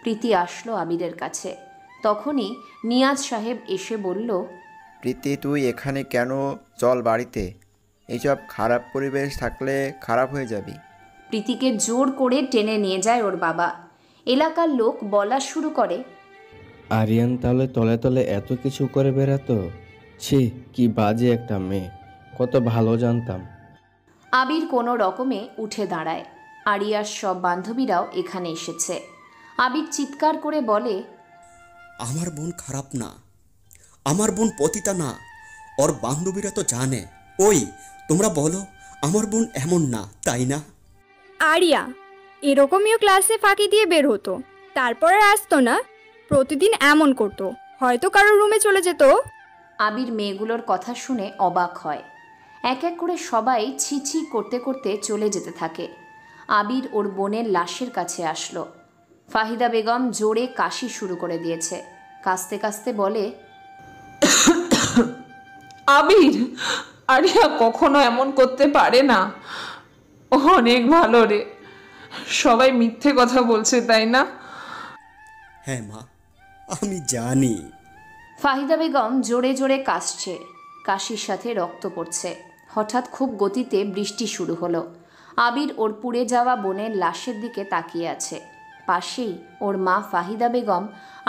প্রীতি আসলো আবিরের কাছে। তখনই নিয়াজ সাহেব এসে বলল, প্রীতি, তুই এখানে কেন? চল বাড়িতে। এইসব খারাপ পরিবেশ থাকলে খারাপ হয়ে যাবি। প্রীতিকে জোর করে টেনে নিয়ে যায় ওর বাবা। এলাকার লোক বলা শুরু করে, আরিয়ান তাহলে তলে তলে এত কিছু করে বেড়াতো? ছি, কি বাজে একটা মেয়ে, কত ভালো জানতাম। আবির কোনো রকমে উঠে দাঁড়ায়। আরিয়ার সব বান্ধবীরাও এখানে এসেছে। আবির চিৎকার করে বলে, আমার বোন খারাপ না, আমার বোন পতিতা না, ওর বান্ধবীরা তো জানে। ওই তোমরা বলো, আমার বোন এমন না, তাই না? আরিয়া এরকমইও ক্লাসে ফাঁকি দিয়ে বের হতো, তারপরে আসতো না, প্রতিদিন এমন করতো, হয়তো কারোর রুমে চলে যেত। আবির মেয়েগুলোর কথা শুনে অবাক হয়। এক এক করে সবাই ছিছি করতে করতে চলে যেতে থাকে। আবির ওর বোনের লাশের কাছে আসলো। ফাহিদা বেগম জোরে কাশি শুরু করে দিয়েছে। কাশতে কাশতে বলে, আবির, আরিয়া কখনো এমন করতে পারে না। অনেক ভালো রে। সবাই মিথ্যে কথা বলছে, তাই না? হ্যাঁ মা, আমি জানি। ফাহিদা বেগম জোরে জোরে কাশছে, কাশির সাথে রক্ত পড়ছে। হঠাৎ খুব গতিতে বৃষ্টি শুরু হলো। আবির ওর পুড়ে যাওয়া বোনের লাশের দিকে তাকিয়ে আছে। পাশেই ওর মা ফাহিদা বেগম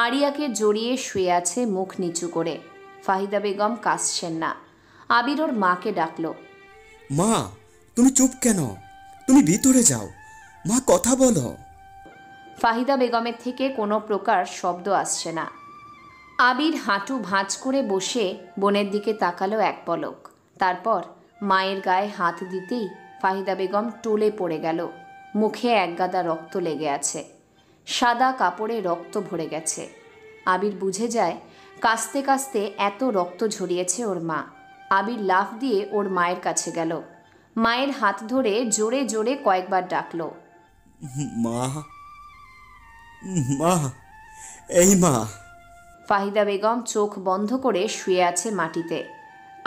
আরিয়াকে জড়িয়ে শুয়ে আছে মুখ নিচু করে। ফাহিদা বেগম কাশছেন না। আবির ওর মাকে ডাকলো, মা তুমি চুপ কেন? তুমি ভিতরে যাও, মা কথা বলো। ফাহিদা বেগমের থেকে কোনো প্রকার শব্দ আসছে না। আবির হাঁটু ভাঁজ করে বসে বোনের দিকে তাকালো এক পলক। তারপর মায়ের গায়ে হাত দিতেই ফাহিদা বেগম টলে পড়ে গেল। মুখে একগাদা রক্ত লেগে আছে, সাদা কাপড়ে রক্ত ভরে গেছে। আবির বুঝে যায় কাস্তে কাস্তে এত রক্ত ঝরিয়েছে ওর মা। আবির লাফ দিয়ে ওর মায়ের কাছে গেল। মায়ের হাত ধরে জোরে জোরে কয়েকবার ডাকলো, মা, মা, এই মা। ফাহিদা বেগম চোখ বন্ধ করে শুয়ে আছে মাটিতে।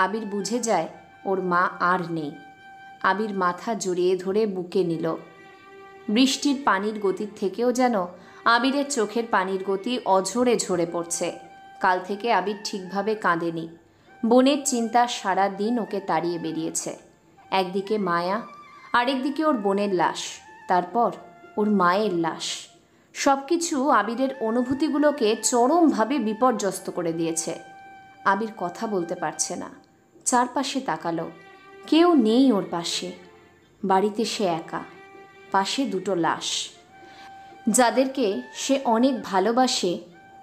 আবির বুঝে যায় ওর মা আর নেই। আবির মাথা জড়িয়ে ধরে বুকে নিল। বৃষ্টির পানির গতির থেকেও যেন আবিরের চোখের পানির গতি অঝরে ঝরে পড়ছে। কাল থেকে আবির ঠিকভাবে কাঁদেনি। বোনের চিন্তা সারা দিন ওকে তাড়িয়ে বেরিয়েছে। একদিকে মায়া, আরেকদিকে ওর বোনের লাশ, তারপর ওর মায়ের লাশ। সব কিছু আবিরের অনুভূতিগুলোকে চরমভাবে বিপর্যস্ত করে দিয়েছে। আবির কথা বলতে পারছে না। চারপাশে তাকালো, কেউ নেই ওর পাশে। বাড়িতে সে একা, পাশে দুটো লাশ। যাদেরকে সে অনেক ভালোবাসে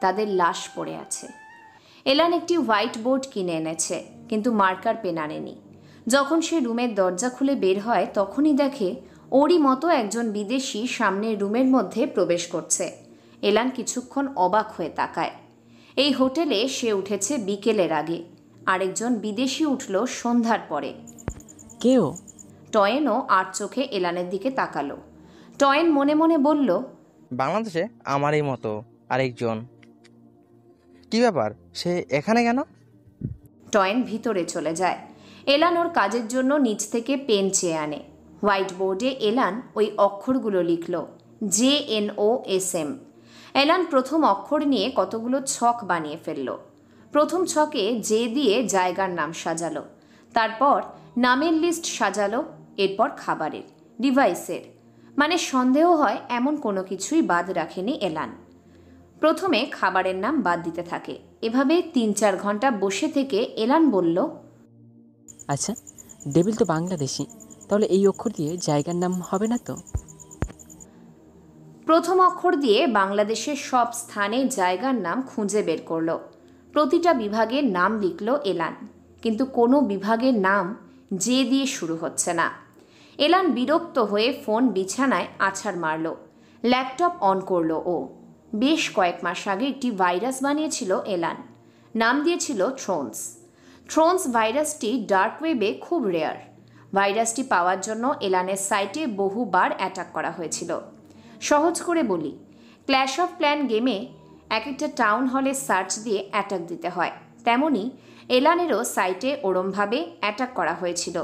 তাদের লাশ পড়ে আছে। এলান একটি হোয়াইট বোর্ড কিনে এনেছে, কিন্তু মার্কার পেন আনেনি। যখন সে রুমের দরজা খুলে বের হয় তখনই দেখে ওরই মতো একজন বিদেশি সামনের রুমের মধ্যে প্রবেশ করছে। এলান কিছুক্ষণ অবাক হয়ে তাকায়। এই হোটেলে সে উঠেছে বিকেলের আগে, আরেকজন বিদেশি উঠল সন্ধ্যার পরে। কেউ? টয়েনও আর চোখে এলানের দিকে তাকালো। টয়েন মনে মনে বলল, বাংলাদেশে আমারই মতো আরেকজন। কি ব্যাপার, সে এখানে কেন? টয়েন ভিতরে চলে যায়। এলান ওর কাজের জন্য নিচ থেকে পেন চেয়ে আনে। হোয়াইট বোর্ডে এলান ওই অক্ষরগুলো লিখল, JNOSM। এলান প্রথম অক্ষর নিয়ে কতগুলো ছক বানিয়ে ফেলল। প্রথম ছকে জে দিয়ে জায়গার নাম সাজালো, তারপর নামের লিস্ট সাজালো, এরপর খাবারের, ডিভাইসের, মানে সন্দেহ হয় এমন কোনো কিছুই বাদ রাখেনি এলান। প্রথমে খাবারের নাম বাদ দিতে থাকে। এভাবে 3-4 ঘন্টা বসে থেকে এলান বলল, আচ্ছা, ডেভিল তো বাংলাদেশি, তাহলে এই অক্ষর দিয়ে জায়গার নাম হবে না তো? প্রথম অক্ষর দিয়ে বাংলাদেশের সব স্থানে জায়গার নাম খুঁজে বের করলো। প্রতিটা বিভাগের নাম লিখল এলান, কিন্তু কোনো বিভাগের নাম জে দিয়ে শুরু হচ্ছে না। এলান বিরক্ত হয়ে ফোন বিছানায় আছাড় মারল। ল্যাপটপ অন করলো ও। বেশ কয়েক মাস আগে একটি ভাইরাস বানিয়েছিল এলান, নাম দিয়েছিল থ্রোনস। থ্রোনস ভাইরাসটি ডার্ক ওয়েবে খুব রেয়ার। ভাইরাসটি পাওয়ার জন্য এলানের সাইটে বহুবার অ্যাটাক করা হয়েছিল। সহজ করে বলি, ক্ল্যাশ অফ ক্ল্যান গেমে এক একটা টাউন হলে সার্চ দিয়ে অ্যাটাক দিতে হয়, তেমনি এলানেরও সাইটে ওরমভাবে অ্যাটাক করা হয়েছিল।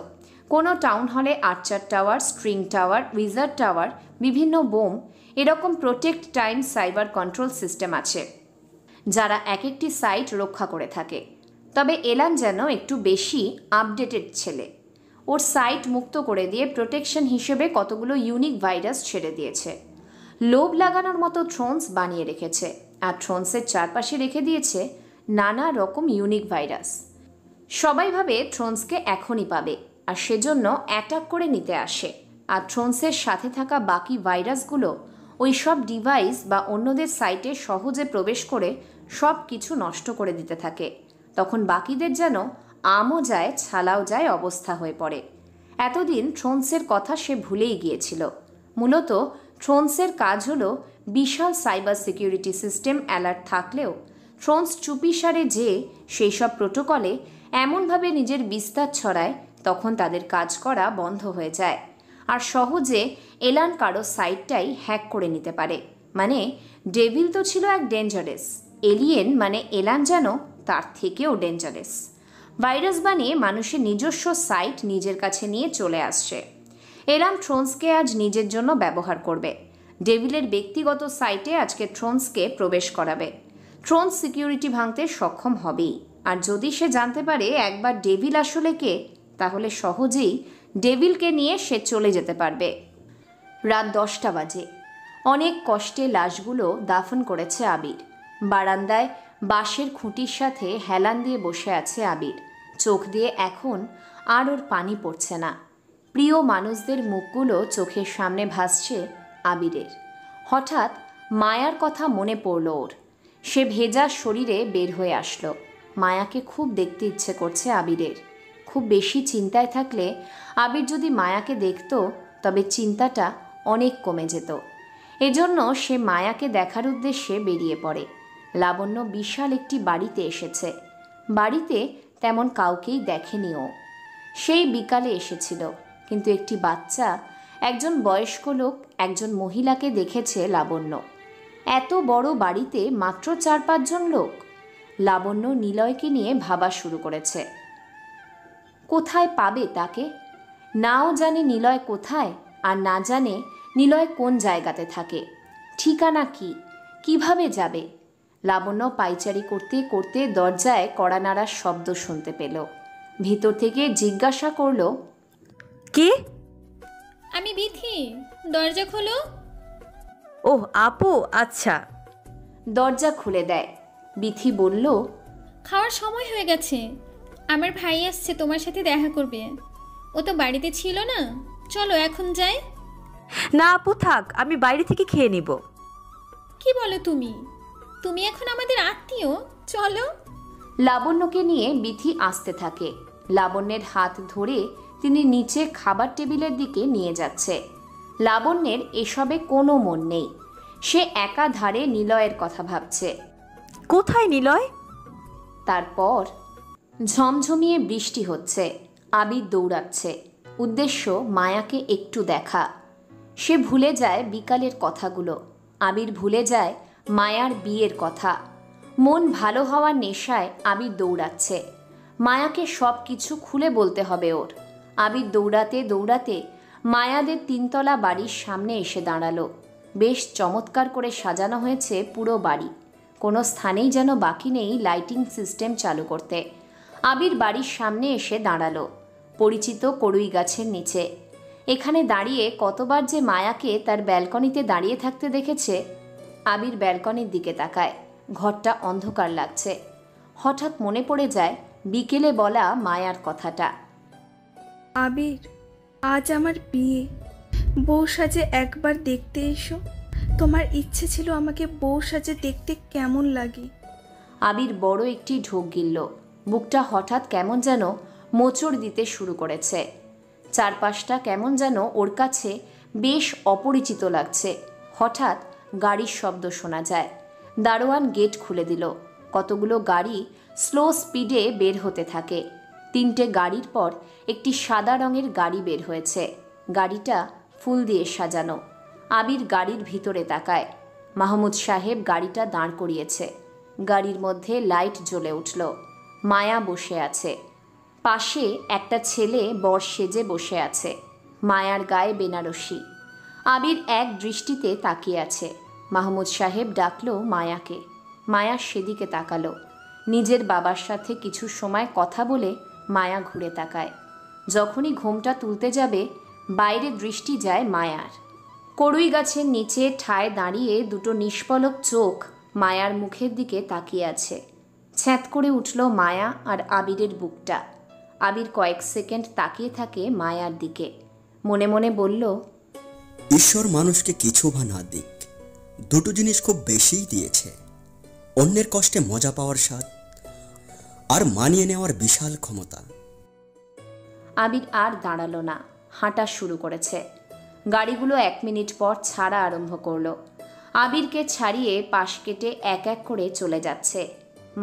কোনো টাউন হলে archer tower, string tower, wizard tower, বিভিন্ন বোম এরকম protect time cyber control system আছে, যারা এক একটি সাইট রক্ষা করে থাকে। তবে এলান যেন একটু বেশি আপডেটেড ছেলে। ওর সাইট মুক্ত করে দিয়ে প্রোটেকশন হিসেবে কতগুলো ইউনিক ভাইরাস ছেড়ে দিয়েছে। লোভ লাগানোর মতো থ্রোনস বানিয়ে রেখেছে, আর থ্রোনসের চারপাশে রেখে দিয়েছে নানা রকম ইউনিক ভাইরাস। সবাই ভাবে থ্রোনসকে এখনই পাবে, আর সেজন্য অ্যাটাক করে নিতে আসে। আর থ্রোনসের সাথে থাকা বাকি ভাইরাসগুলো ওই সব ডিভাইস বা অন্যদের সাইটে সহজে প্রবেশ করে সব কিছু নষ্ট করে দিতে থাকে। তখন বাকিদের যেন আমও যায় ছালাও যায় অবস্থা হয়ে পড়ে। এতদিন থ্রোনসের কথা সে ভুলেই গিয়েছিল। মূলত থ্রোনসের কাজ হলো বিশাল সাইবার সিকিউরিটি সিস্টেম অ্যালার্ট থাকলেও থ্রোনস চুপিসারে যে সেই সব প্রোটোকলে এমনভাবে নিজের বিস্তার ছড়ায় তখন তাদের কাজ করা বন্ধ হয়ে যায়, আর সহজে এলান কারো সাইটটাই হ্যাক করে নিতে পারে। মানে ডেভিল তো ছিল এক ডেঞ্জারাস, এলিয়েন মানে এলান যেন তার থেকেও ডেঞ্জারাস। ভাইরাস বানিয়ে মানুষের নিজস্ব সাইট নিজের কাছে নিয়ে চলে আসছে। এলান থ্রোনসকে আজ নিজের জন্য ব্যবহার করবে। ডেভিলের ব্যক্তিগত সাইটে আজকে থ্রোনসকে প্রবেশ করাবে। থ্রোনস সিকিউরিটি ভাঙতে সক্ষম হবেই, আর যদি সে জানতে পারে একবার ডেভিল আসলে কে, তাহলে সহজেই ডেভিলকে নিয়ে সে চলে যেতে পারবে। রাত 10টা বাজে। অনেক কষ্টে লাশগুলো দাফন করেছে আবির। বারান্দায় বাঁশের খুঁটির সাথে হেলান দিয়ে বসে আছে আবির। চোখ দিয়ে এখন আর ওর পানি পড়ছে না। প্রিয় মানুষদের মুখগুলো চোখের সামনে ভাসছে আবিরের। হঠাৎ মায়ার কথা মনে পড়ল ওর। সে ভেজা শরীরে বের হয়ে আসলো। মায়াকে খুব দেখতে ইচ্ছে করছে আবিরের। খুব বেশি চিন্তায় থাকলে আবির যদি মায়াকে দেখত তবে চিন্তাটা অনেক কমে যেত। এজন্য সে মায়াকে দেখার উদ্দেশ্যে বেরিয়ে পড়ে। লাবণ্য বিশাল একটি বাড়িতে এসেছে। বাড়িতে তেমন কাউকেই দেখেনি ও। সেই বিকালে এসেছিল, কিন্তু একটি বাচ্চা, একজন বয়স্ক লোক, একজন মহিলাকে দেখেছে লাবণ্য। এত বড় বাড়িতে মাত্র 4-5 জন লোক। লাবণ্য নিলয়কে নিয়ে ভাবা শুরু করেছে। কোথায় পাবে তাকে? নাও জানে নিলয় কোথায়, আর না জানে নিলয় কোন জায়গাতে থাকে। ঠিকানা কি, কিভাবে যাবে? লাবণ্য পাইচারি করতে করতে দরজায় কড়া নাড়ার শব্দ শুনতে পেল। ভিতর থেকে জিজ্ঞাসা করল, কে? আমি বিথি, দরজা খোলো। ওহ আপু, আচ্ছা। দরজা খুলে দেয়। বিথি বলল, খাওয়ার সময় হয়ে গেছে, আমার ভাই আসছে তোমার সাথে দেখা করবে। ও তো বাড়িতে ছিল না, চলো এখন যাই। না আপু থাক, আমি বাইরে থেকে খেয়ে নিব। কি বলো তুমি? তুমি এখন আমাদের আত্মীয়, চলো। লাবণ্যকে নিয়ে বিথি আসতে থাকে। লাবণ্যের হাত ধরে তিনি নিচে খাবার টেবিলের দিকে নিয়ে যাচ্ছে। লাবণ্যের এসবে কোনো মন নেই। সে একাধারে নিলয়ের কথা ভাবছে। কোথায় নিলয়? তারপর ঝমঝমিয়ে বৃষ্টি হচ্ছে। আবির দৌড়াচ্ছে। উদ্দেশ্য মায়াকে একটু দেখা। সে ভুলে যায় বিকালের কথাগুলো। আবির ভুলে যায় মায়ার বিয়ের কথা। মন ভালো হওয়ার নেশায় আবির দৌড়াচ্ছে। মায়াকে সব কিছু খুলে বলতে হবে ওর। আবির দৌড়াতে দৌড়াতে মায়াদের 3তলা বাড়ির সামনে এসে দাঁড়ালো। বেশ চমৎকার করে সাজানো হয়েছে পুরো বাড়ি। কোনো স্থানেই যেন বাকি নেই লাইটিং সিস্টেম চালু করতে। আবির বাড়ির সামনে এসে দাঁড়ালো, পরিচিত কড়ুই গাছের নিচে। এখানে দাঁড়িয়ে কতবার যে মায়াকে তার ব্যালকনিতে দাঁড়িয়ে থাকতে দেখেছে। আবির ব্যালকনির দিকে তাকায়। ঘরটা অন্ধকার লাগছে। হঠাৎ মনে পড়ে যায় বিকেলে বলা মায়ার কথাটা। আবির, আজ আমার বিয়ে। বউ সাজে একবার দেখতে এসো। তোমার ইচ্ছে ছিল আমাকে বউ সাজে দেখতে কেমন লাগে। আবির বড় একটি ঢোক গিলল। বুকটা হঠাৎ কেমন যেন মোচড় দিতে শুরু করেছে। চারপাশটা কেমন যেন ওর কাছে বেশ অপরিচিত লাগছে। হঠাৎ গাড়ির শব্দ শোনা যায়। দারোয়ান গেট খুলে দিল। কতগুলো গাড়ি স্লো স্পিডে বের হতে থাকে। 3টে গাড়ির পর একটি সাদা রঙের গাড়ি বের হয়েছে। গাড়িটা ফুল দিয়ে সাজানো। আবির গাড়ির ভিতরে তাকায়। মাহমুদ সাহেব গাড়িটা দাঁড় করিয়েছে। গাড়ির মধ্যে লাইট জ্বলে উঠল। মায়া বসে আছে। পাশে একটা ছেলে বর সেজে বসে আছে। মায়ার গায়ে বেনারসি। আবির এক দৃষ্টিতে তাকিয়ে আছে। মাহমুদ সাহেব ডাকলো মায়াকে। মায়া সেদিকে তাকালো। নিজের বাবার সাথে কিছু সময় কথা বলে মায়া ঘুরে তাকায়। যখনই ঘোমটা তুলতে যাবে বাইরে দৃষ্টি যায় মায়ার। কড়ুই গাছের নিচে ঠায় দাঁড়িয়ে দুটো নিষ্পলক চোখ মায়ার মুখের দিকে তাকিয়ে আছে। ছ্যাঁত করে উঠল মায়া আর আবিরের বুকটা। আবির কয়েক সেকেন্ড তাকিয়ে থাকে মায়ার দিকে, মনে মনে বলল, ঈশ্বর মানুষকে কিছু বা না দিক, দুটো জিনিস খুব বেশিই দিয়েছে, অন্যের কষ্টে মজা পাওয়ার স্বাদ আর মানিয়ে নেওয়ার বিশাল ক্ষমতা। আবির আর দাঁড়ালো না, হাঁটা শুরু করেছে। গাড়িগুলো 1 মিনিট পর ছাড়া আরম্ভ করলো। আবিরকে ছাড়িয়ে পাশ কেটে এক এক করে চলে যাচ্ছে।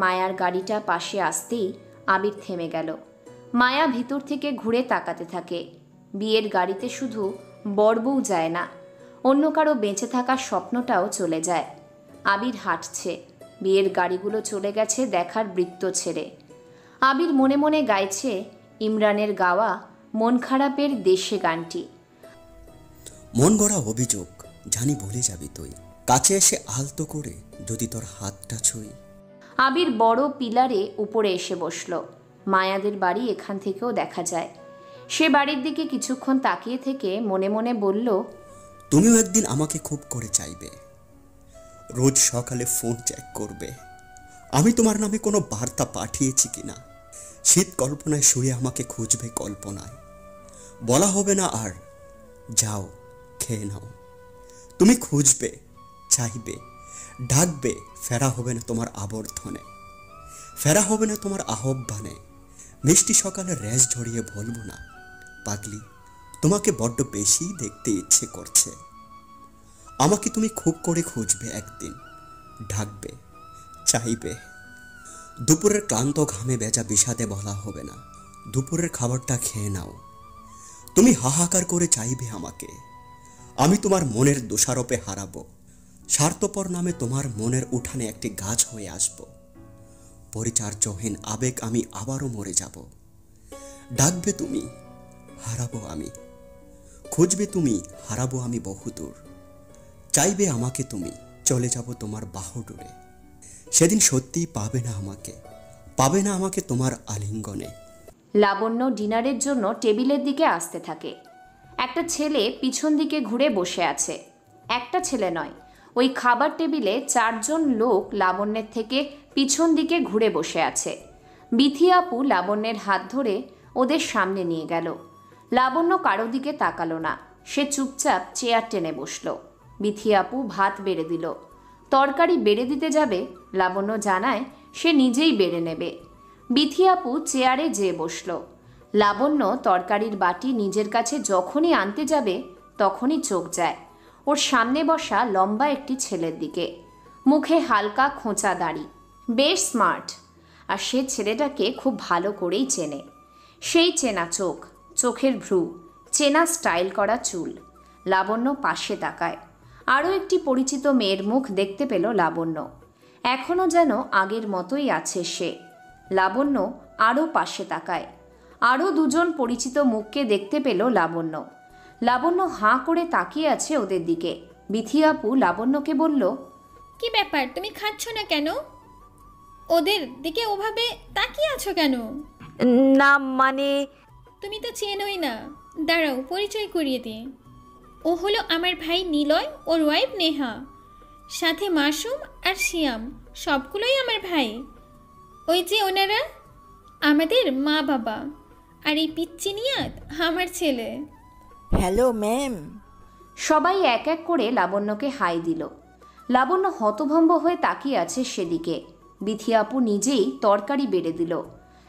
মায়ার গাড়িটা পাশে আসতেই আবির থেমে গেল। মায়া ভিতর থেকে ঘুরে তাকাতে থাকে। বিয়ের গাড়িতে শুধু বড়বউ যায় না, অন্য কারো বেঁচে থাকার স্বপ্নটাও চলে যায়। আবির হাঁটছে, বিয়ের গাড়িগুলো চলে গেছে দেখার বৃত্ত ছেড়ে। আবির মনে মনে গাইছে ইমরানের গাওয়া মন খারাপের দেশে গানটি। মন গড়া অভিযোগ জানি ভুলে যাবি তুই, কাছে এসে আলতো করে যদি তোর হাতটা ছুঁই। আবির বড় পিলারে উপরে এসে বসল। মায়াদের বাড়ি এখান থেকেও দেখা যায়। সে বাড়ির দিকে কিছুক্ষণ তাকিয়ে থেকে মনে মনে বলল, তুমিও একদিন আমাকে খুব করে চাইবে, রোজ সকালে ফোন চেক করবে আমি তোমার নামে কোনো বার্তা পাঠিয়েছি কিনা। শীত কল্পনায় শুয়ে আমাকে খুঁজবে কল্পনায়, বলা হবে না আর যাও খেয়ে নাও। তুমি খুঁজবে, চাইবে, ডাকবে, ফেরা হবে না তোমার আবর্ধনে, ফেরা হবে না তোমার আহ্বানে। মিষ্টি সকালে রেশ ঝরিয়ে বলবো না, পাগলি তোমাকে বড্ড বেশি দেখতে ইচ্ছে করছে। আমাকে তুমি খুব করে খুঁজবে একদিন, ডাকবে, চাইবে। দুপুরের ক্লান্ত ঘামে ভেজা বিষাদে বলা হবে না, দুপুরের খাবারটা খেয়ে নাও। তুমি হাহাকার করে চাইবে আমাকে, আমি তোমার মনের দোষারোপে হারাবো। স্বার্থপর নামে তোমার মনের উঠানে একটি গাছ হয়ে আসব। পরিচর্যাহীন আবেগ আমি আবারও মরে যাব। ডাকবে তুমি, হারাবো আমি। খুঁজবে তুমি, হারাবো আমি বহুদূর। চাইবে আমাকে তুমি, চলে যাব তোমার বাহুডোরে। সেদিন সত্যিই পাবে না আমাকে, পাবে না আমাকে তোমার আলিঙ্গনে। লাবণ্য ডিনারের জন্য টেবিলের দিকে আসতে থাকে। একটা ছেলে পিছন দিকে ঘুরে বসে আছে। একটা ছেলে নয়, ওই খাবার টেবিলে 4 জন লোক লাবণ্যের থেকে পিছন দিকে ঘুরে বসে আছে। বিথি আপু লাবণ্যের হাত ধরে ওদের সামনে নিয়ে গেল। লাবণ্য কারো দিকে তাকালো না, সে চুপচাপ চেয়ার টেনে বসল। বিথি আপু ভাত বেড়ে দিল। তরকারি বেড়ে দিতে যাবে, লাবণ্য জানায় সে নিজেই বেড়ে নেবে। বিথি আপু চেয়ারে যেয়ে বসল। লাবণ্য তরকারির বাটি নিজের কাছে যখনই আনতে যাবে তখনই চোখ যায় ওর সামনে বসা লম্বা একটি ছেলের দিকে। মুখে হালকা খোঁচা দাড়ি, বেশ স্মার্ট, আর সে ছেলেটাকে খুব ভালো করেই চেনে। সেই চেনা চোখ, চোখের ভ্রু, চেনা স্টাইল করা চুল। লাবণ্য পাশে তাকায়। আরও একটি পরিচিত মেয়ের মুখ দেখতে পেল লাবণ্য। এখনও যেন আগের মতোই আছে সে। লাবণ্য আরও পাশে তাকায়। আরও 2 জন পরিচিত মুখকে দেখতে পেল লাবণ্য। লাবণ্য হাঁ করে তাকিয়ে আছে ওদের দিকে। বিথি আপু লাবণ্যকে বলল, কি ব্যাপার, তুমি খাচ্ছ না কেন? ওদের দিকে ওভাবে তাকিয়ে আছো কেন? না মানে, তুমি তো চেনোই না। দাঁড়াও পরিচয় করিয়ে দিই। ও হলো আমার ভাই নিলয়, ওর ওয়াইফ নেহা, সাথে মাসুম আর শিয়াম, সবগুলোই আমার ভাই। ওই যে ওনারা আমাদের মা বাবা, আর এই পিচ্চি নিয়াত আমার ছেলে। Hello ma'am. সবাই এক এক করে লাবণ্যকে হাই দিল। লাবণ্য হতভম্ব হয়ে তাকিয়ে আছে সেদিকে। বিথি আপু নিজেই তরকারি বেড়ে দিল।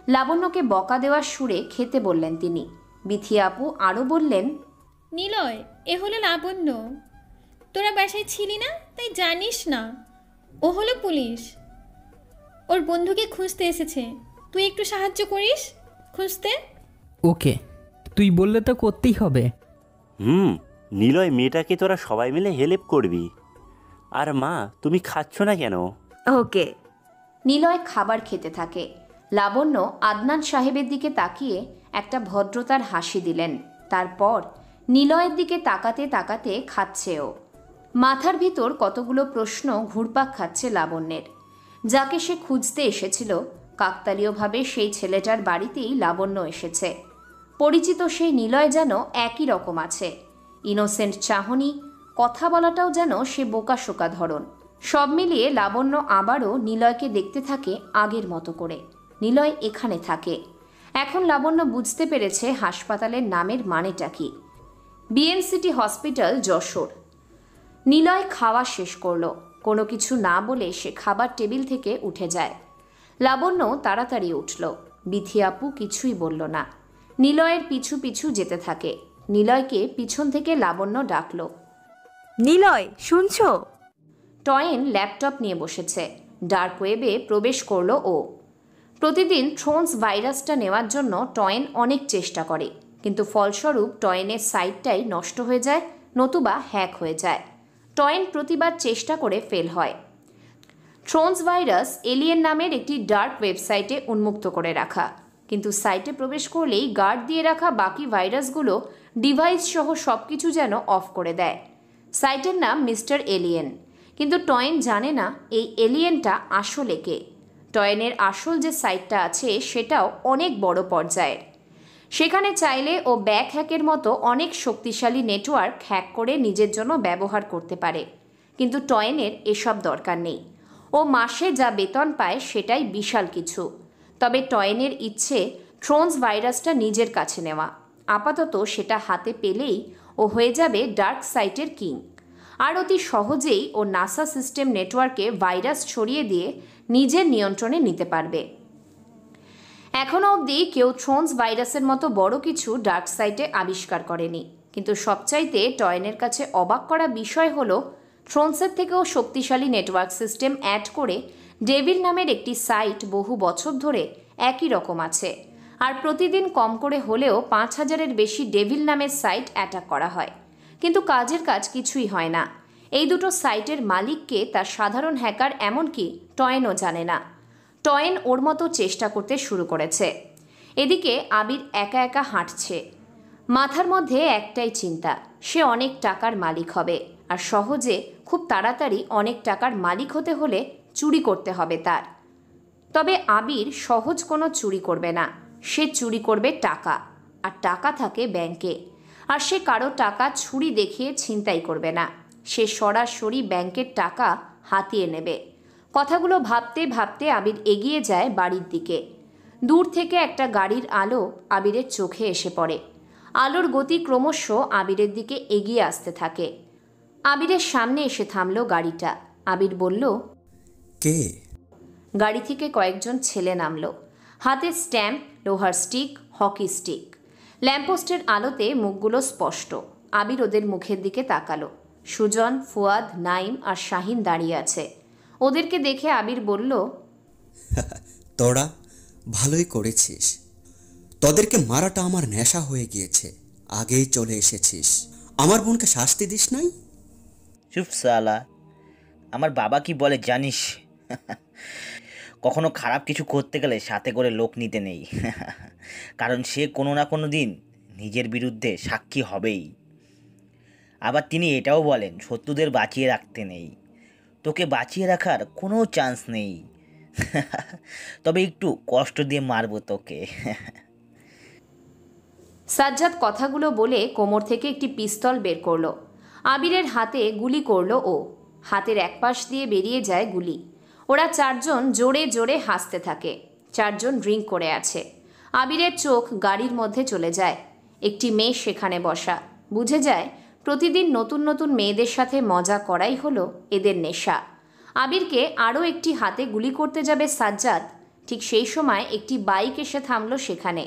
লাবণ্যকে বকা দেওয়ার সুরে খেতে বললেন তিনি। বিথি আপু আরও বললেন, নিলয়, এ হলো লাবণ্য। তোরা বাসায় ছিলি না, তাই জানিস না। ও হলো পুলিশ, ওর বন্ধুকে খুঁজতে এসেছে। তুই একটু সাহায্য করিস খুঁজতে। ওকে, তুই বললে তো করতেই হবে। নিলয়, মেয়েটাকে তোরা সবাই মিলে হেল্প করবি। আর মা, তুমি খাচ্ছ না কেন? ওকে। নিলয় খাবার খেতে থাকে। লাবণ্য আদনান সাহেবের দিকে তাকিয়ে একটা ভদ্রতার হাসি দিলেন। তারপর নিলয়ের দিকে তাকাতে তাকাতে খাচ্ছেও। মাথার ভিতর কতগুলো প্রশ্ন ঘুরপাক খাচ্ছে লাবণ্যের। যাকে সে খুঁজতে এসেছিল, কাকতালীয়ভাবে সেই ছেলেটার বাড়িতেই লাবণ্য এসেছে। পরিচিত সেই নিলয় যেন একই রকম আছে, ইনোসেন্ট চাহনি, কথা বলাটাও যেন সে বোকাশোকা ধরন। সব মিলিয়ে লাবণ্য আবারও নিলয়কে দেখতে থাকে আগের মতো করে। নিলয় এখানে থাকে। এখন লাবণ্য বুঝতে পেরেছে হাসপাতালের নামের মানেটা কি। বিএনসিটি হসপিটাল, যশোর। নিলয় খাওয়া শেষ করলো। কোনো কিছু না বলে সে খাবার টেবিল থেকে উঠে যায়। লাবণ্য তাড়াতাড়ি উঠল। বিথি আপু কিছুই বলল না। নিলয়ের পিছু পিছু যেতে থাকে। নিলয়কে পিছন থেকে লাবণ্য ডাকল, নিলয় শুনছো? টয়েন ল্যাপটপ নিয়ে বসেছে। ডার্ক ওয়েবে প্রবেশ করলো ও। প্রতিদিন থ্রোনস ভাইরাসটা নেওয়ার জন্য টয়েন অনেক চেষ্টা করে, কিন্তু ফলস্বরূপ টয়েনের সাইটটাই নষ্ট হয়ে যায়, নতুবা হ্যাক হয়ে যায়। টয়েন প্রতিবার চেষ্টা করে ফেল হয়। থ্রোনস ভাইরাস এলিয়েন নামের একটি ডার্ক ওয়েবসাইটে উন্মুক্ত করে রাখা, কিন্তু সাইটে প্রবেশ করলেই গার্ড দিয়ে রাখা বাকি ভাইরাসগুলো ডিভাইস সহ সব কিছু যেন অফ করে দেয়। সাইটের নাম মিস্টার এলিয়েন, কিন্তু টয়েন জানে না এই এলিয়েনটা আসলে কে। টয়েনের আসল যে সাইটটা আছে সেটাও অনেক বড় পর্যায়ের। সেখানে চাইলে ও ব্যাক হ্যাকের মতো অনেক শক্তিশালী নেটওয়ার্ক হ্যাক করে নিজের জন্য ব্যবহার করতে পারে, কিন্তু টয়েনের এসব দরকার নেই। ও মাসে যা বেতন পায় সেটাই বিশাল কিছু। তবে টয়েনের ইচ্ছে থ্রোনস ভাইরাসটা নিজের কাছে নেওয়া। আপাতত সেটা হাতে পেলেই ও হয়ে যাবে ডার্ক সাইটের কিং। আর অতি সহজেই ও নাসা সিস্টেম নেটওয়ার্কে ভাইরাস ছড়িয়ে দিয়ে নিজের নিয়ন্ত্রণে নিতে পারবে। এখনও অবধি কেউ থ্রোনস ভাইরাসের মতো বড় কিছু ডার্ক সাইটে আবিষ্কার করেনি, কিন্তু সবচাইতে টয়েনের কাছে অবাক করা বিষয় হলো থ্রোনসের থেকেও শক্তিশালী নেটওয়ার্ক সিস্টেম অ্যাড করে ডেভিল নামের একটি সাইট বহু বছর ধরে একই রকম আছে। আর প্রতিদিন কম করে হলেও 5000-এর বেশি ডেভিল নামের সাইট অ্যাটাক করা হয়, কিন্তু কাজের কাজ কিছুই হয় না। এই দুটো সাইটের মালিককে তার সাধারণ হ্যাকার এমনকি টয়েনও জানে না। টয়েন ওর মতো চেষ্টা করতে শুরু করেছে। এদিকে আবির একা একা হাঁটছে। মাথার মধ্যে একটাই চিন্তা, সে অনেক টাকার মালিক হবে, আর সহজে খুব তাড়াতাড়ি অনেক টাকার মালিক হতে হলে চুরি করতে হবে তার। তবে আবির সহজ কোনো চুরি করবে না, সে চুরি করবে টাকা, আর টাকা থাকে ব্যাংকে। আর সে কারো টাকা ছুরি দেখিয়ে ছিনতাই করবে না, সে সরাসরি ব্যাংকের টাকা হাতিয়ে নেবে। কথাগুলো ভাবতে ভাবতে আবির এগিয়ে যায় বাড়ির দিকে। দূর থেকে একটা গাড়ির আলো আবিরের চোখে এসে পড়ে। আলোর গতি ক্রমশ আবিরের দিকে এগিয়ে আসতে থাকে। আবিরের সামনে এসে থামলো গাড়িটা। আবির বলল, কে? গাড়ি থেকে কয়েকজন ছেলে নামলো। হাতে স্ট্যাম্প, লোহার স্টিক, হকি স্টিক। ল্যাম্পপোস্টের আলোতে মুখগুলো স্পষ্ট। আবির ওদের মুখের দিকে তাকালো। সুজন, ফুয়াদ, নাইম আর শাহিন দাঁড়িয়ে আছে। ওদেরকে দেখে আবির বলল, তোরা ভালোই করেছিস। তোদেরকে মারাটা আমার নেশা হয়ে গিয়েছে, আগেই চলে এসেছিস। আমার বোনকে শাস্তি দিস নাই? চুপ সালা, আমার বাবা কি বলে জানিস? কখনো খারাপ কিছু করতে গেলে সাথে করে লোক নিতে নেই, কারণ সে কোনো না কোনো দিন নিজের বিরুদ্ধে সাক্ষী হবেই। আবার তিনি এটাও বলেন শত্রুদের বাঁচিয়ে রাখতে নেই, তোকে বাঁচিয়ে রাখার কোনো চান্স নেই, তবে একটু কষ্ট দিয়ে মারবো তোকে। সাজ্জাদ কথাগুলো বলে কোমর থেকে একটি পিস্তল বের করলো। আবিরের হাতে গুলি করলো ও। হাতের একপাশ দিয়ে বেরিয়ে যায় গুলি। ওরা চারজন জোরে জোরে হাসতে থাকে। চারজন ড্রিঙ্ক করে আছে। আবিরের চোখ গাড়ির মধ্যে চলে যায়। একটি মেয়ে সেখানে বসা। বুঝে যায় প্রতিদিন নতুন নতুন মেয়েদের সাথে মজা করাই হলো এদের নেশা। আবিরকে আরও একটি হাতে গুলি করতে যাবে সাজ্জাদ, ঠিক সেই সময় একটি বাইক এসে থামলো সেখানে।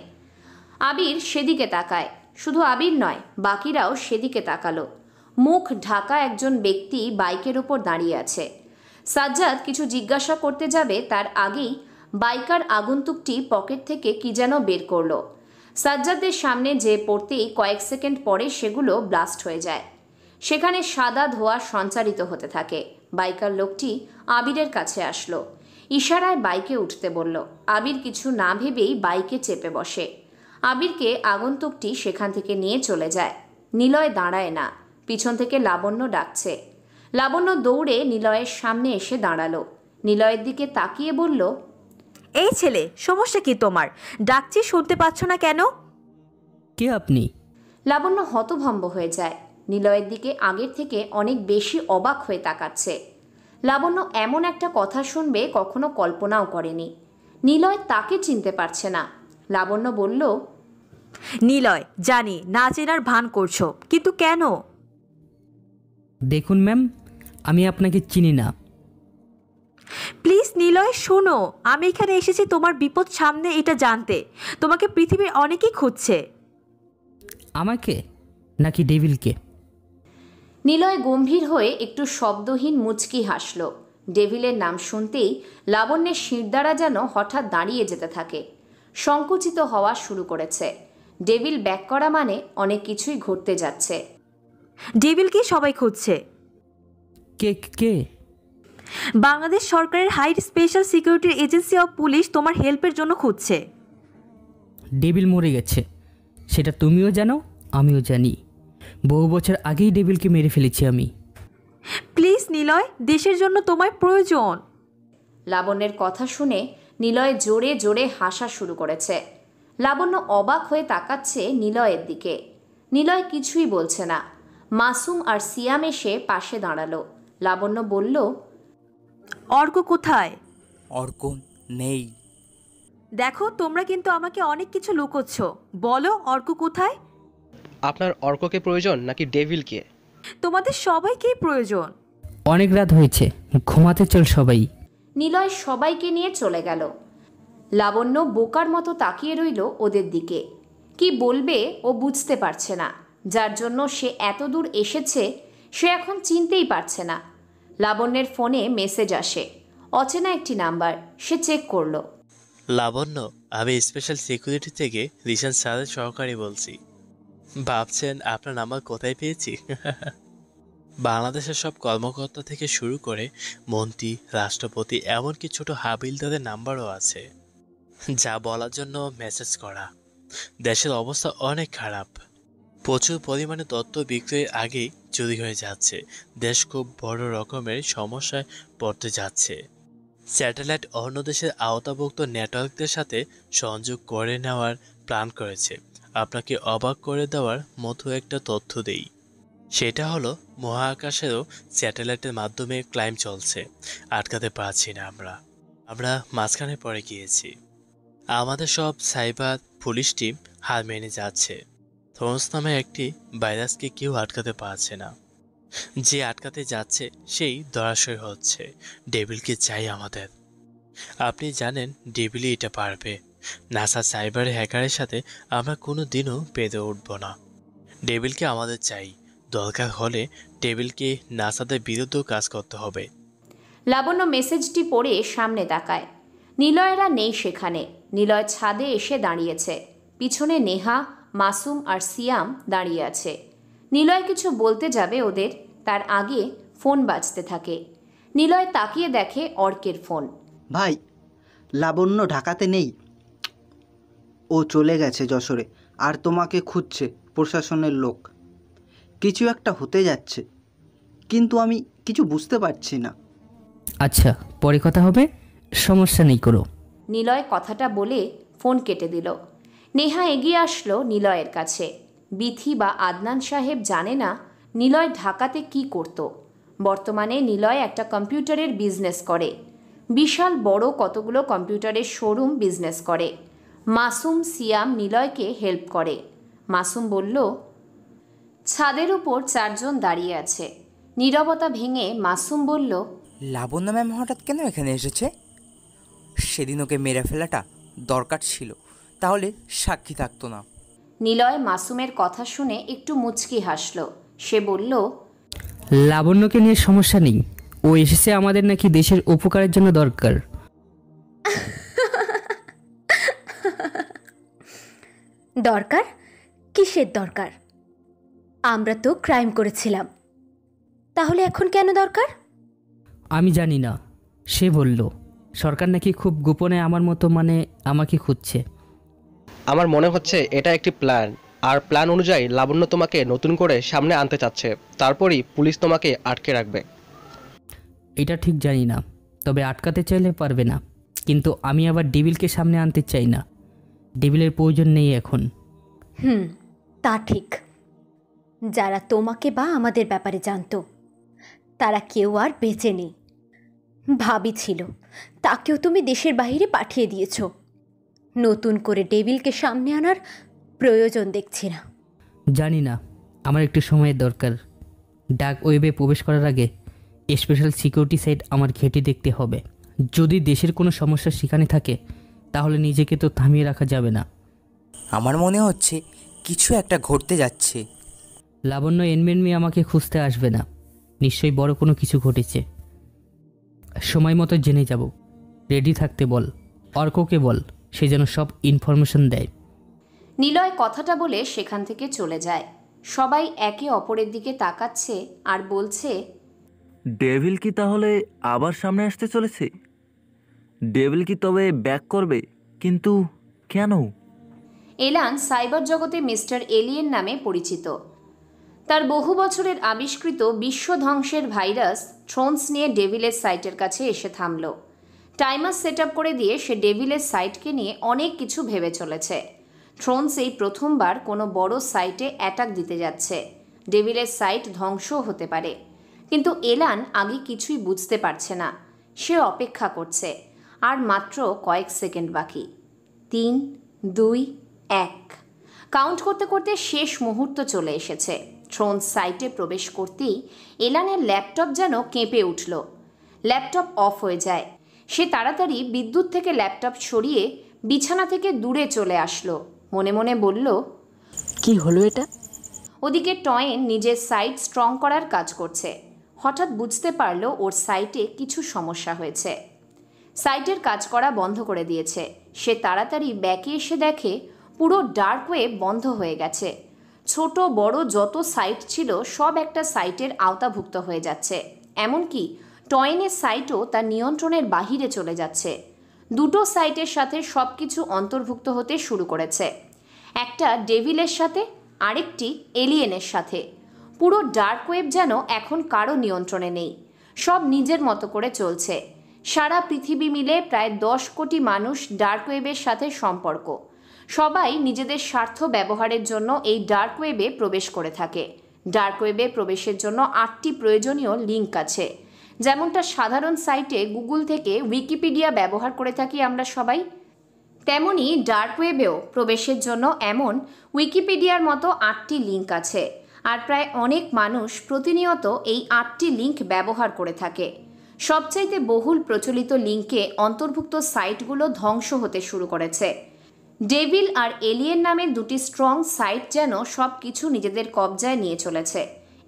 আবির সেদিকে তাকায়। শুধু আবির নয়, বাকিরাও সেদিকে তাকালো। মুখ ঢাকা একজন ব্যক্তি বাইকের ওপর দাঁড়িয়ে আছে। সাজ্জাদ কিছু জিজ্ঞাসা করতে যাবে তার আগেই বাইকার আগন্তুকটি পকেট থেকে কি যেন বের করলো। সাজ্জাদের সামনে যে পড়তেই কয়েক সেকেন্ড পরে সেগুলো ব্লাস্ট হয়ে যায়। সেখানে সাদা ধোঁয়া সঞ্চারিত হতে থাকে। বাইকার লোকটি আবিরের কাছে আসলো। ইশারায় বাইকে উঠতে বলল। আবির কিছু না ভেবেই বাইকে চেপে বসে। আবিরকে আগন্তুকটি সেখান থেকে নিয়ে চলে যায়। নিলয় দাঁড়ায় না, পিছন থেকে লাবণ্য ডাকছে। লাবণ্য দৌড়ে নিলয়ের সামনে এসে দাঁড়ালো। নিলয়ের দিকে তাকিয়ে বলল, এই ছেলে, সমস্যা কি তোমার? ডাকছি শুনতে পাচ্ছ না কেন? কে আপনি? লাবণ্য হতভম্ব হয়ে যায়। নিলয়ের দিকে আগের থেকে অনেক বেশি অবাক হয়ে তাকাচ্ছে। লাবণ্য এমন একটা কথা শুনবে কখনো কল্পনাও করেনি। নিলয় তাকে চিনতে পারছে না। লাবণ্য বলল, নিলয়, জানি না চেনার ভান করছো, কিন্তু কেন? দেখুন ম্যাম, আমি আপনাকে চিনি না। প্লিজ নিলয়, শোনো, আমি এখানে এসেছি তোমার বিপদ সামনে এটা জানতে। তোমাকে পৃথিবীর অনেকেই খুঁজছে। আমাকে নাকি ডেভিলকে? নিলয় গম্ভীর হয়ে একটু শব্দহীন মুচকি হাসল। ডেভিলের নাম শুনতেই লাবণ্যের শিরদাঁড়া যেন হঠাৎ দাঁড়িয়ে যেতে থাকে, সংকুচিত হওয়া শুরু করেছে। ডেভিল ব্যাক করা মানে অনেক কিছুই ঘটতে যাচ্ছে। ডেভিলকে সবাই খুঁজছে। কে কে? বাংলাদেশ সরকারের high special security agency of police তোমার হেল্পের জন্য খুঁজছে। ডেভিল মরে গেছে, সেটা তুমিও জানো, আমিও জানি। বহু বছর আগেই ডেভিলকে মেরে ফেলেছি আমি। প্লিজ নিলয়, দেশের জন্য তোমায় প্রয়োজন। লাবণ্যের কথা শুনে নিলয় জোরে জোরে হাসা শুরু করেছে। লাবণ্য অবাক হয়ে তাকাচ্ছে নিলয়ের দিকে। নিলয় কিছুই বলছে না। মাসুম আর সিয়াম এসে পাশে দাঁড়ালো। লাবণ্য বলল, অর্ক কোথায়? অর্ক নেই। দেখো, তোমরা কিন্তু আমাকে অনেক কিছু লুকোচ্ছ। বলো, অর্ক কোথায়? আপনার অর্ককে প্রয়োজন নাকি ডেভিলকে? তোমাদের সবাইকেই প্রয়োজন। অনেক রাত হয়েছে, ঘুমাতে চল সবাই। নিলয় সবাইকে নিয়ে চলে গেল। লাবণ্য বোকার মতো তাকিয়ে রইল ওদের দিকে। কি বলবে ও বুঝতে পারছে না। যার জন্য সে এত দূর এসেছে সে এখন চিনতেই পারছে না। লাবণ্যের ফোনে মেসেজ আসে, অচেনা একটি নাম্বার। সে চেক করলো। লাবণ্য, আমি স্পেশাল সিকিউরিটি থেকে রিশান স্যারের সহকারী বলছি। ভাবছেন আপনার নাম্বার কোথায় পেয়েছি? বাংলাদেশের সব কর্মকর্তা থেকে শুরু করে মন্ত্রী, রাষ্ট্রপতি, এমনকি ছোট হাবিলদারের নাম্বারও আছে। যা বলার জন্য মেসেজ করা। দেশের অবস্থা অনেক খারাপ। প্রচুর পরিমাণে তথ্য বিক্রয়ের আগেই চুরি হয়ে যাচ্ছে। দেশ খুব বড় রকমের সমস্যায় পড়তে যাচ্ছে। স্যাটেলাইট অন্য দেশের আওতাভুক্ত নেটওয়ার্কদের সাথে সংযোগ করে নেওয়ার প্ল্যান করেছে। আপনাকে অবাক করে দেওয়ার মতো একটা তথ্য দেই। সেটা হলো মহাকাশেরও স্যাটেলাইটের মাধ্যমে ক্লাইম চলছে। আটকাতে পারছি না আমরা মাঝখানে পড়ে গিয়েছি। আমাদের সব সাইবার পুলিশ টিম হার মেনে যাচ্ছে। থ্রোনস নামে একটি ভাইরাসকে কেউ আটকাতে পারছে না। যে আটকাতে যাচ্ছে সেই ধরাশয় হচ্ছে। ডেভিলকে চাই আমাদের। আপনি জানেন ডেভিলই এটা পারবে। নাসা সাইবার হ্যাকারের সাথে আমরা কোনো দিনও পেরে উঠব না। ডেভিলকে আমাদের চাই। দরকার হলে ডেভিলকে নাসাদের বিরুদ্ধেও কাজ করতে হবে। লাবণ্য মেসেজটি পড়ে সামনে তাকায়। নিলয়েরা নেই সেখানে। নিলয় ছাদে এসে দাঁড়িয়েছে। পিছনে নেহা, মাসুম আর সিয়াম দাঁড়িয়ে আছে। নিলয় কিছু বলতে যাবে ওদের, তার আগে ফোন বাজতে থাকে। নিলয় তাকিয়ে দেখে অর্কের ফোন। ভাই, লাবণ্য ঢাকাতে নেই, ও চলে গেছে যশোরে। আর তোমাকে খুঁজছে প্রশাসনের লোক। কিছু একটা হতে যাচ্ছে, কিন্তু আমি কিছু বুঝতে পারছি না। আচ্ছা, পরে কথা হবে, সমস্যা নেই করো। নিলয় কথাটা বলে ফোন কেটে দিল। নেহা এগিয়ে আসলো নিলয়ের কাছে। বিথি বা আদনান সাহেব জানে না নিলয় ঢাকাতে কি করত। বর্তমানে নিলয় একটা কম্পিউটারের বিজনেস করে। বিশাল বড় কতগুলো কম্পিউটারের শোরুম বিজনেস করে। মাসুম, সিয়াম নিলয়কে হেল্প করে। মাসুম বলল, ছাদের উপর 4 জন দাঁড়িয়ে আছে। নীরবতা ভেঙে মাসুম বলল, লাবণ্য ম্যাম হঠাৎ কেন এখানে এসেছে? সেদিন ওকে মেরে ফেলাটা দরকার ছিল, তাহলে সাক্ষী থাকতো না। নিলয় মাসুমের কথা শুনে একটু মুচকি হাসল। সে বলল, লাবণ্যকে নিয়ে সমস্যা নেই, ও এসেছে আমাদের নাকি দেশের উপকারের জন্য দরকার। দরকার? কিসের দরকার? আমরা তো ক্রাইম করেছিলাম, তাহলে এখন কেন দরকার? আমি জানি না, সে বলল সরকার নাকি খুব গোপনে আমার মতো আমাকে খুঁজছে। আমার মনে হচ্ছে এটা একটি প্ল্যান। আর প্ল্যান অনুযায়ী লাবণ্য তোমাকে নতুন করে সামনে আনতে চাচ্ছে, তারপরই পুলিশ তোমাকে আটকে রাখবে। এটা ঠিক জানি না, তবে আটকাতে চাইলে পারবে না। কিন্তু আমি আবার ডেভিলকে সামনে আনতে চাই না, ডেভিলের প্রয়োজন নেই এখন। তা ঠিক। যারা তোমাকে বা আমাদের ব্যাপারে জানতো তারা কেউ আর বেঁচে নেই। ভাবি ছিল, তাকেও তুমি দেশের বাইরে পাঠিয়ে দিয়েছ। নতুন করে ডেভিলকে সামনে আনার প্রয়োজন দেখছি না। জানি না, আমার একটু সময়ের দরকার। ডার্ক ওয়েবে প্রবেশ করার আগে স্পেশাল সিকিউরিটি সাইট আমার ঘেঁটে দেখতে হবে। যদি দেশের কোনো সমস্যা সেখানে থাকে তাহলে নিজেকে তো থামিয়ে রাখা যাবে না। আমার মনে হচ্ছে কিছু একটা ঘটতে যাচ্ছে। লাবণ্য এনমেনমি আমাকে খুঁজতে আসবে না, নিশ্চয়ই বড় কোনো কিছু ঘটেছে। সময় মতো জেনে যাব। রেডি থাকতে বল, অর্ককে বল, সে যেন সব ইনফরমেশন দেয়। নিলয় কথাটা বলে সেখান থেকে চলে যায়। সবাই একে অপরের দিকে তাকাচ্ছে আর বলছে, ডেভিল কি তাহলে আবার সামনে আসতে চলেছে? ডেভিল কি তবে ব্যাক করবে? কিন্তু কেন? এলান সাইবার জগতে মিস্টার এলিয়েন নামে পরিচিত। তার বহু বছরের আবিষ্কৃত বিশ্বধ্বংসের ভাইরাস থ্রোনস নিয়ে ডেভিলের সাইটের কাছে এসে থামল। টাইমার সেট আপ করে দিয়ে সে ডেভিলের সাইটকে নিয়ে অনেক কিছু ভেবে চলেছে। থ্রোনস এই প্রথমবার কোনো বড় সাইটে অ্যাটাক দিতে যাচ্ছে। ডেভিলের সাইট ধ্বংসও হতে পারে। কিন্তু এলান আগে কিছুই বুঝতে পারছে না। সে অপেক্ষা করছে, আর মাত্র কয়েক সেকেন্ড বাকি। 3, 2, 1। কাউন্ট করতে করতে শেষ মুহূর্ত চলে এসেছে। থ্রোনস সাইটে প্রবেশ করতেই এলানের ল্যাপটপ যেন কেঁপে উঠল। ল্যাপটপ অফ হয়ে যায়। সে তাড়াতাড়ি বিদ্যুৎ থেকে ল্যাপটপ সরিয়ে বিছানা থেকে দূরে চলে আসলো। মনে মনে বলল, কি হলো এটা? ওদিকে টয়েন নিজের সাইট স্ট্রং করার কাজ করছে। হঠাৎ বুঝতে পারল ওর সাইটে কিছু সমস্যা হয়েছে। সাইটের কাজ করা বন্ধ করে দিয়েছে। সে তাড়াতাড়ি ব্যাকে এসে দেখে পুরো ডার্ক ওয়েব বন্ধ হয়ে গেছে। ছোট বড় যত সাইট ছিল সব একটা সাইটের আওতাভুক্ত হয়ে যাচ্ছে। এমনকি টয়েনের সাইটও তার নিয়ন্ত্রণের বাহিরে চলে যাচ্ছে। দুটো সাইটের সাথে সব কিছু অন্তর্ভুক্ত হতে শুরু করেছে। একটা ডেভিলের সাথে, আরেকটি এলিয়েনের সাথে। পুরো ডার্ক ওয়েব যেন এখন কারো নিয়ন্ত্রণে নেই। সব নিজের মতো করে চলছে। সারা পৃথিবী মিলে প্রায় 10 কোটি মানুষ ডার্ক ওয়েবের সাথে সম্পর্ক। সবাই নিজেদের স্বার্থ ব্যবহারের জন্য এই ডার্ক ওয়েবে প্রবেশ করে থাকে। ডার্ক ওয়েবে প্রবেশের জন্য 8টি প্রয়োজনীয় লিঙ্ক আছে। যেমনটা সাধারণ সাইটে গুগল থেকে উইকিপিডিয়া ব্যবহার করে থাকি আমরা সবাই, তেমনি ডার্ক ওয়েবেও প্রবেশের জন্য এমন উইকিপিডিয়ার মতো 8টি লিঙ্ক আছে। আর প্রায় অনেক মানুষ প্রতিনিয়ত এই 8টি লিঙ্ক ব্যবহার করে থাকে। সবচাইতে বহুল প্রচলিত লিঙ্কে অন্তর্ভুক্ত সাইটগুলো ধ্বংস হতে শুরু করেছে। ডেভিল আর এলিয়েন নামের দুটি স্ট্রং সাইট যেন সব কিছু নিজেদের কবজায় নিয়ে চলেছে।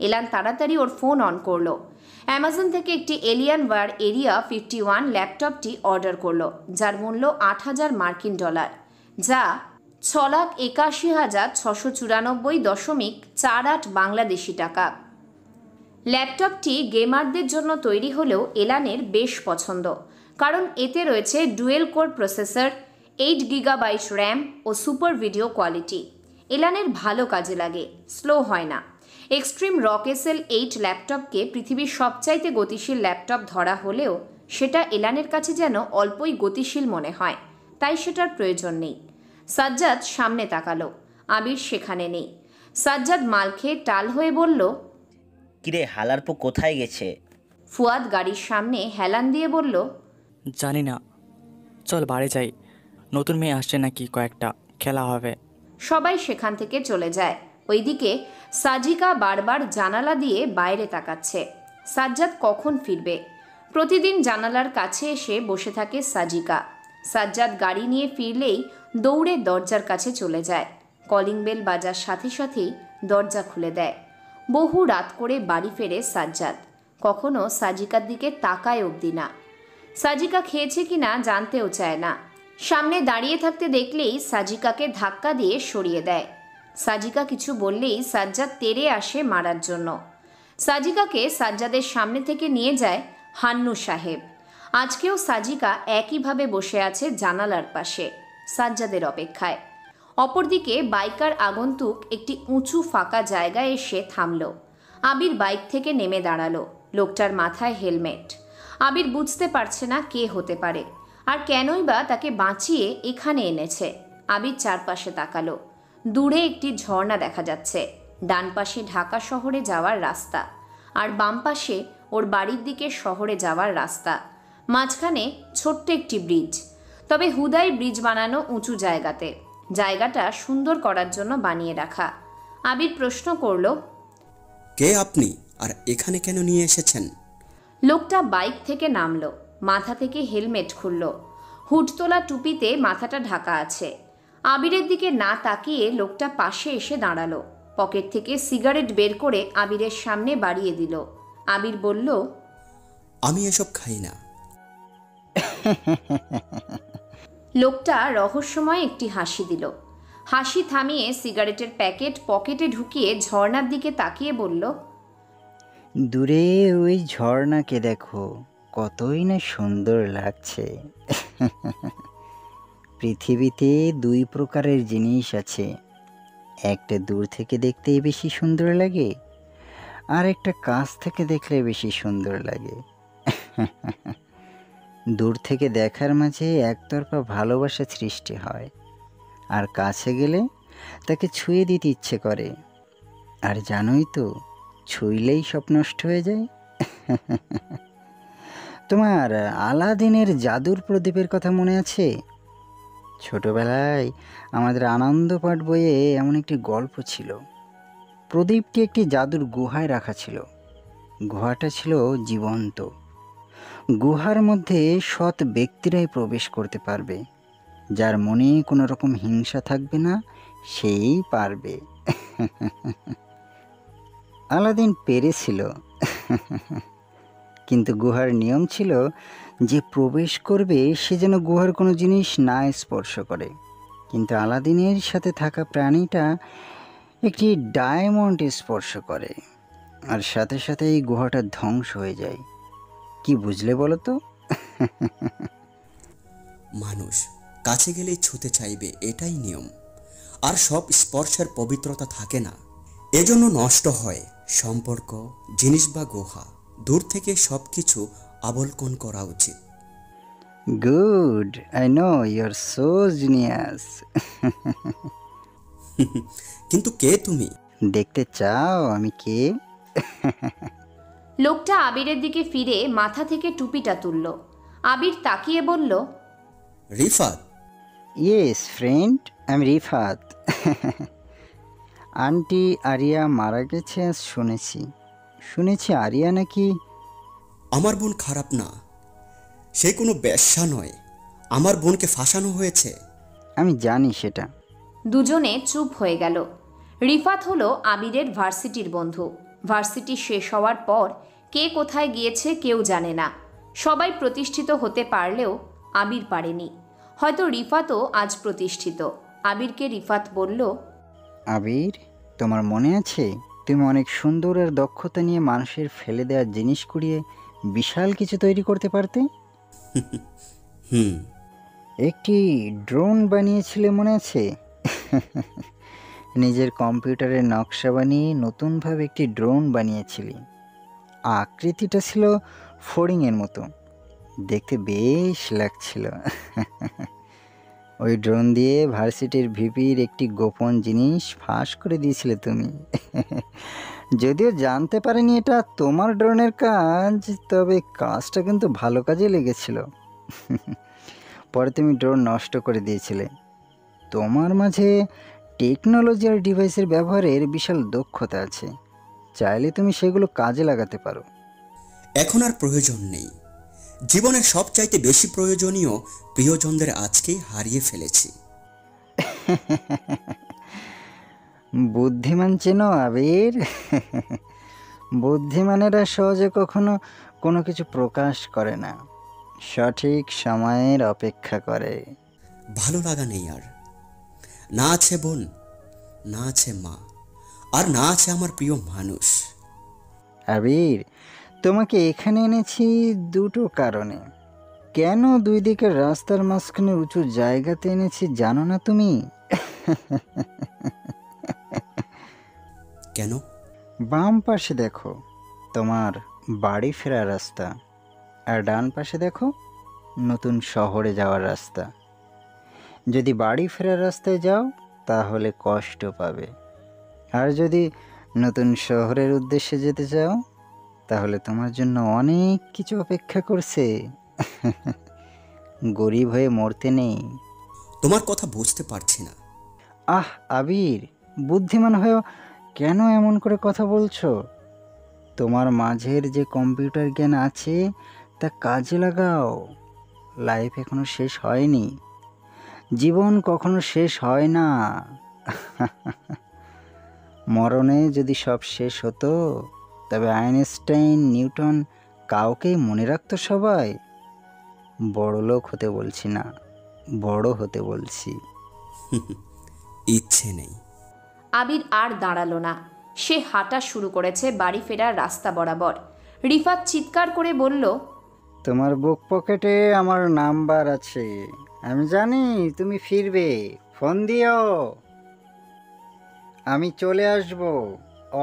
এলান তাড়াতাড়ি ওর ফোন অন করলো। অ্যামাজন থেকে একটি এলিয়ান ওয়্যার এরিয়া 51 ল্যাপটপটি অর্ডার করলো, যার মূল্য $8,000 যা 6,81,694.48 বাংলাদেশি টাকা। ল্যাপটপটি গেমারদের জন্য তৈরি হলেও এলানের বেশ পছন্দ, কারণ এতে রয়েছে dual core processor, 8 GB RAM ও সুপার ভিডিও কোয়ালিটি। এলানের ভালো কাজে লাগে, স্লো হয় না। এক্সট্রিম রক এসএল 8 ল্যাপটপকে পৃথিবীর সবচাইতে গতিশীল ল্যাপটপ ধরা হলেও সেটা এলানের কাছে যেন অল্পই গতিশীল মনে হয়, তাই সেটার প্রয়োজন নেই। সাজ্জাদ সামনে তাকালো। আবির সেখানে নেই। সাজ্জাদ মাল খেয়ে টাল হয়ে বলল, কিরে হালারপো কোথায় গেছে? ফুয়াদ গাড়ির সামনে হেলান দিয়ে বলল, জানি না, চল বাড়ি যাই, নতুন মেয়ে আসছে নাকি, কয়েকটা খেলা হবে। সবাই সেখান থেকে চলে যায়। ওইদিকে সাজিকা বারবার জানালা দিয়ে বাইরে তাকাচ্ছে। সাজ্জাদ কখন ফিরবে? প্রতিদিন জানালার কাছে এসে বসে থাকে সাজিকা। সাজ্জাদ গাড়ি নিয়ে ফিরলেই দৌড়ে দরজার কাছে চলে যায়। কলিং বেল বাজার সাথে সাথেই দরজা খুলে দেয়। বহু রাত করে বাড়ি ফেরে সাজ্জাদ। কখনো সাজিকার দিকে তাকায় অবধি না। সাজিকা খেয়েছে কিনা জানতেও চায় না। সামনে দাঁড়িয়ে থাকতে দেখলেই সাজিকাকে ধাক্কা দিয়ে সরিয়ে দেয়। সাজিকা কিছু বললেই সাজ্জাদ তেড়ে আসে মারার জন্য। সাজিকাকে সাজ্জাদের সামনে থেকে নিয়ে যায় হান্নু সাহেব। আজকেও সাজিকা একইভাবে বসে আছে জানালার পাশে, সাজ্জাদের অপেক্ষায়। অপরদিকে বাইকার আগন্তুক একটি উঁচু ফাঁকা জায়গায় এসে থামল। আবির বাইক থেকে নেমে দাঁড়ালো। লোকটার মাথায় হেলমেট। আবির বুঝতে পারছে না কে হতে পারে আর কেনই বা তাকে বাঁচিয়ে এখানে এনেছে। আবির চারপাশে তাকালো। দূরে একটি ঝর্ণা দেখা যাচ্ছে। ডান পাশে ঢাকা শহরে যাওয়ার রাস্তা আর বাম পাশে ওর বাড়ির দিকে শহরে যাওয়ার রাস্তা। মাঝখানে ছোট্ট একটি ব্রিজ, তবে হুদাই ব্রিজ বানানো উঁচু জায়গাতে। জায়গাটা সুন্দর করার জন্য বানিয়ে রাখা। আবির প্রশ্ন করল, কে আপনি আর এখানে কেন নিয়ে এসেছেন? লোকটা বাইক থেকে নামলো। মাথা থেকে হেলমেট খুলল। হুড তোলা টুপিতে মাথাটা ঢাকা আছে। আবিরের দিকে না তাকিয়ে লোকটা পাশে এসে দাঁড়ালো। পকেট থেকে সিগারেট বের করে আবিরের সামনে বাড়িয়ে দিল। আবির বলল, আমি এসব খাই না। লোকটা রহস্যময় একটি হাসি দিল। হাসি থামিয়ে সিগারেটের প্যাকেট পকেটে ঢুকিয়ে ঝর্ণার দিকে তাকিয়ে বলল, দূরে ওই ঝর্ণাকে দেখো, কতই না সুন্দর লাগছে। পৃথিবীতে দুই প্রকারের জিনিস আছে, একটা দূর থেকে দেখতে বেশি সুন্দর লাগে আর একটা কাছ থেকে দেখলে বেশি সুন্দর লাগে। দূর থেকে দেখার মাঝে একতরফা ভালোবাসা সৃষ্টি হয়, আর কাছে গেলে তাকে ছুঁয়ে দিতে ইচ্ছে করে। আর জানোই তো, ছুঁইলেই সব নষ্ট হয়ে যায়। তোমার আলাদিনের জাদুর প্রদীপের কথা মনে আছে? ছোটবেলায় আমাদের আনন্দ পাঠ বইয়ে এমন একটি গল্প ছিল। প্রদীপটি একটি জাদুর গুহায় রাখা ছিল। গুহাটা ছিল জীবন্ত। গুহার মধ্যে সৎ ব্যক্তিরাই প্রবেশ করতে পারবে। যার মনে কোনো রকম হিংসা থাকবে না, সেই পারবে। আলাদিন পেরেছিল, কিন্তু গুহার নিয়ম ছিল যে প্রবেশ করবে সে যেন গুহার কোনো জিনিস না স্পর্শ করে। কিন্তু আলাদিনের সাথে থাকা প্রাণীটা একটি ডায়মন্ড স্পর্শ করে, আর সাথে সাথে এই গুহাটা ধ্বংস হয়ে যায়। কি বুঝলে বলো তো? মানুষ কাছে গেলেই ছুঁতে চাইবে, এটাই নিয়ম। আর সব স্পর্শের পবিত্রতা থাকে না, এজন্য নষ্ট হয় সম্পর্ক, জিনিস বা গুহা। দূর থেকে সব কিছু অবলোকন করা উচিত। Good, I know you are so genius. কিন্তু কে তুমি? দেখতে চাও আমি কে? লোকটা আবিরের দিকে ফিরে মাথা থেকে টুপিটা তুলল। আবির তাকিয়ে বলল, রিফাত। ইয়েস ফ্রেন্ড, আমি রিফাত। আন্টি আরিয়া মারা গেছে আজ শুনেছি আরিয়া নাকি। আমার বোন খারাপ না, সে কোনো বেশ্যা নয়। আমার বোনকে ফাঁসানো হয়েছে। আমি জানি সেটা। দুজনে চুপ হয়ে গেল। রিফাত হলো আবিরের ভার্সিটির বন্ধু। ভার্সিটি শেষ হওয়ার পর কে কোথায় গিয়েছে কেউ জানে না। সবাই প্রতিষ্ঠিত হতে পারলেও আবির পারেনি। হয়তো রিফাতও আজ প্রতিষ্ঠিত। আবিরকে রিফাত বলল, আবির, তোমার মনে আছে তুমি অনেক সুন্দর আর দক্ষতা নিয়ে মানুষের ফেলে দেওয়া জিনিস কুড়িয়ে বিশাল কিছু তৈরি করতে পারতে? একটি ড্রোন বানিয়েছিলে মনে আছে? নিজের কম্পিউটারের নকশা বানিয়ে নতুনভাবে একটি ড্রোন বানিয়েছিলি। আকৃতিটা ছিল ফড়িংয়ের মতো, দেখতে বেশ লাগছিল। ওই ড্রোন দিয়ে ভার্সিটির ভিপির একটি গোপন জিনিস ফাঁস করে দিয়েছিলে তুমি। যদিও জানতে পারিনি এটা তোমার ড্রোনের কাজ, তবে কাজটা কিন্তু ভালো কাজে লেগেছিল। পরে তুমি ড্রোন নষ্ট করে দিয়েছিলে। তোমার মাঝে টেকনোলজি আর ডিভাইসের ব্যবহারের বিশাল দক্ষতা আছে, চাইলে তুমি সেগুলো কাজে লাগাতে পারো। এখন আর প্রয়োজন নেই। জীবনের সবচাইতে বেশি প্রয়োজনীয় প্রিয়জনদের আজকেই হারিয়ে ফেলেছি। বুদ্ধিমান চেনো আবির? বুদ্ধিমানেরা সহজে কখনো কোনো কিছু প্রকাশ করে না, সঠিক সময়ের অপেক্ষা করে। ভালো লাগা নেই আর। না আছে বোন, না আছে মা, আর না আছে আমার প্রিয় মানুষ। আবির, তোমাকে এখানে এনেছি দুটো কারণে। কেন দুই দিকের রাস্তার মাঝখানে উঁচু জায়গাতে এনেছি জানো না তুমি? কেন? বাম পাশে দেখো তোমার বাড়ি ফেরার রাস্তা, আর ডান পাশে দেখো নতুন শহরে যাওয়ার রাস্তা। যদি বাড়ি ফেরার রাস্তায় যাও তাহলে কষ্ট পাবে, আর যদি নতুন শহরের উদ্দেশ্যে যেতে চাও তাহলে তোমার জন্য অনেক কিছু অপেক্ষা করছে। গরিব হয়ে মরতে নেই। তোমার কথা বুঝতে পারছি না। আহ আবির, বুদ্ধিমান হয়েও কেন এমন করে কথা বলছো? তোমার মাঝের যে কম্পিউটার জ্ঞান আছে তা কাজে লাগাও। লাইফ এখনো শেষ হয়নি, জীবন কখনো শেষ হয় না। মরণে যদি সব শেষ হতো তবে আইনস্টাইন, নিউটন কাউকেই মনে রাখতো সবাই। বড় লোক হতে বলছি না, বড় হতে বলছি। ইচ্ছে নেই। আবির আর দাঁড়ালো না, সে হাঁটা শুরু করেছে বাড়ি ফেরার রাস্তা বরাবর। রিফাত চিৎকার করে বলল, তোমার বুক পকেটে আমার নাম্বার আছে, আমি জানি তুমি ফিরবে, ফোন দিও, আমি চলে আসব।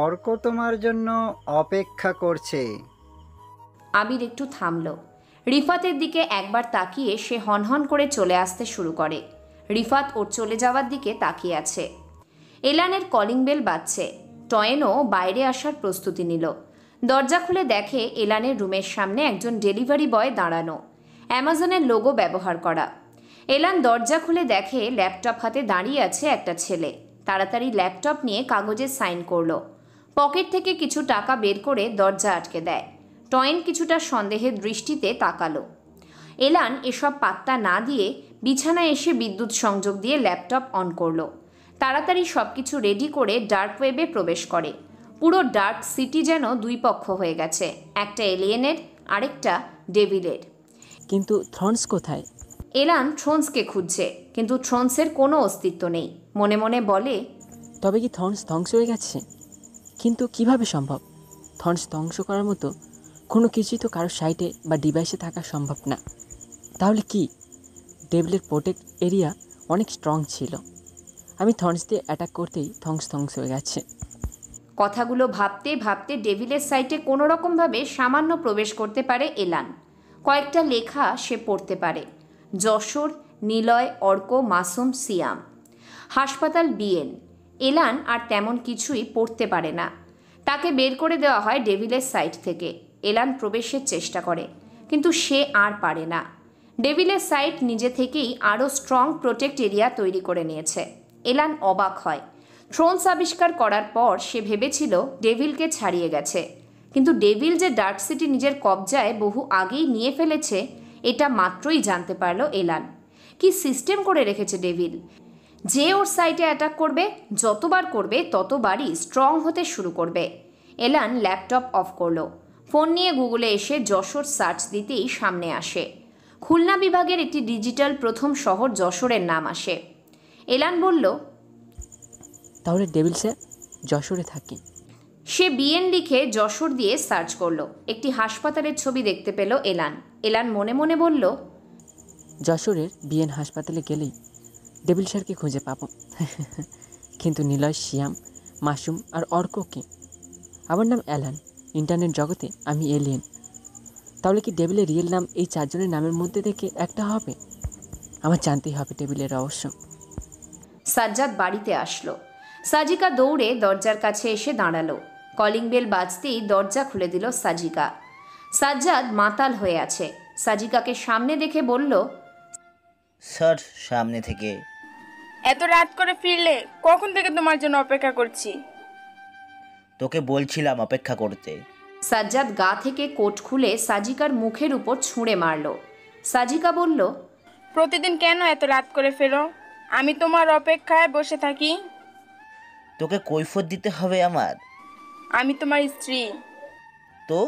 অর্ক তোমার জন্য অপেক্ষা করছে। আবির একটু থামল। রিফাতের দিকে একবার তাকিয়ে সে হনহন করে চলে আসতে শুরু করে। রিফাত ওর চলে যাওয়ার দিকে তাকিয়ে আছে। এলানের কলিং বেল বাজছে। টয়েনও বাইরে আসার প্রস্তুতি নিল। দরজা খুলে দেখে এলানের রুমের সামনে একজন ডেলিভারি বয় দাঁড়ানো, অ্যামাজনের লোগো ব্যবহার করা। এলান দরজা খুলে দেখে ল্যাপটপ হাতে দাঁড়িয়ে আছে একটা ছেলে। তাড়াতাড়ি ল্যাপটপ নিয়ে কাগজে সাইন করলো। পকেট থেকে কিছু টাকা বের করে দরজা আটকে দেয়। টয়েন কিছুটা সন্দেহের দৃষ্টিতে তাকালো। এলান এসব পাত্তা না দিয়ে বিছানায় এসে বিদ্যুৎ সংযোগ দিয়ে ল্যাপটপ অন করলো। তাড়াতাড়ি সব কিছু রেডি করে ডার্ক ওয়েবে প্রবেশ করে। পুরো ডার্ক সিটি যেন দুই পক্ষ হয়ে গেছে, একটা এলিয়েনের, আরেকটা ডেভিলের। কিন্তু থ্রন্স কোথায়? এলান থ্রোনসকে খুঁজছে, কিন্তু থ্রোনসের কোনো অস্তিত্ব নেই। মনে মনে বলে, তবে কি থ্রন্স ধ্বংস হয়ে গেছে? কিন্তু কিভাবে সম্ভব? থ্রন্স ধ্বংস করার মতো কোনো কিছুই তো কারোর সাইটে বা ডিভাইসে থাকা সম্ভব না। তাহলে কি ডেভিলের প্রোটেক্ট এরিয়া অনেক স্ট্রং ছিল? আমি থ্রন্স দিয়ে অ্যাটাক করতেই ধ্বংস হয়ে গেছে। কথাগুলো ভাবতে ভাবতে ডেভিলের সাইটে কোনো রকমভাবে সামান্য প্রবেশ করতে পারে এলান। কয়েকটা লেখা সে পড়তে পারে: যশোর, নিলয়, অর্ক, মাসুম, সিয়াম, হাসপাতাল বিএন। এলান আর তেমন কিছুই পড়তে পারে না। তাকে বের করে দেওয়া হয় ডেভিলের সাইট থেকে। এলান প্রবেশের চেষ্টা করে, কিন্তু সে আর পারে না। ডেভিলের সাইট নিজে থেকেই আরও স্ট্রং প্রোটেক্ট এরিয়া তৈরি করে নিয়েছে। এলান অবাক হয়। থ্রোনস আবিষ্কার করার পর সে ভেবেছিল ডেভিলকে ছাড়িয়ে গেছে, কিন্তু ডেভিল যে ডার্ক সিটি নিজের কবজায় বহু আগেই নিয়ে ফেলেছে এটা মাত্রই জানতে পারল এলান। কি সিস্টেম করে রেখেছে ডেভিল! যে ওর সাইটে অ্যাটাক করবে, যতবার করবে ততবারই স্ট্রং হতে শুরু করবে। এলান ল্যাপটপ অফ করলো। ফোন নিয়ে গুগলে এসে যশোর সার্চ দিতেই সামনে আসে খুলনা বিভাগের একটি ডিজিটাল প্রথম শহর যশোরের নাম আসে। এলান বলল, তাহলে ডেভিল স্যার যশোরে থাকে। সে বিএন লিখে যশোর দিয়ে সার্চ করলো। একটি হাসপাতালের ছবি দেখতে পেল এলান। এলান মনে মনে বলল, যশোরের বিএন হাসপাতালে গেলেই ডেভিল স্যারকে খুঁজে পাবো। কিন্তু নিলয়, শিয়াম, মাসুম আর অর্ক কি? আমার নাম অ্যালান, ইন্টারনেট জগতে আমি এলিয়েন। তাহলে কি ডেভিলের রিয়েল নাম এই চারজনের নামের মধ্যে থেকে একটা হবে? আমার জানতেই হবে ডেভিলের রহস্য। সাজ্জাদ বাড়িতে আসলো। সাজিকা দৌড়ে দরজার কাছে এসে দাঁড়ালো। কলিং বেল বাজতেই দরজা খুলে দিল সাজিকা। সাজ্জাদ মাতাল হয়ে আছে। সাজিকাকে সামনে দেখে বলল, স্যার সামনে থেকে। এত রাত করে ফিরলে? কখন থেকে তোমার জন্য অপেক্ষা করছি। তোকে বলছিলাম অপেক্ষা করতে। সাজ্জাদ গা থেকে কোট খুলে সাজিকার মুখের উপর ছুঁড়ে মারল। সাজিকা বলল, প্রতিদিন কেন এত রাত করে ফেরো? আমি তোমার অপেক্ষায় বসে থাকি। তোকে কৈফিয়ত দিতে হবে আমার? আমি তোমার স্ত্রী। তো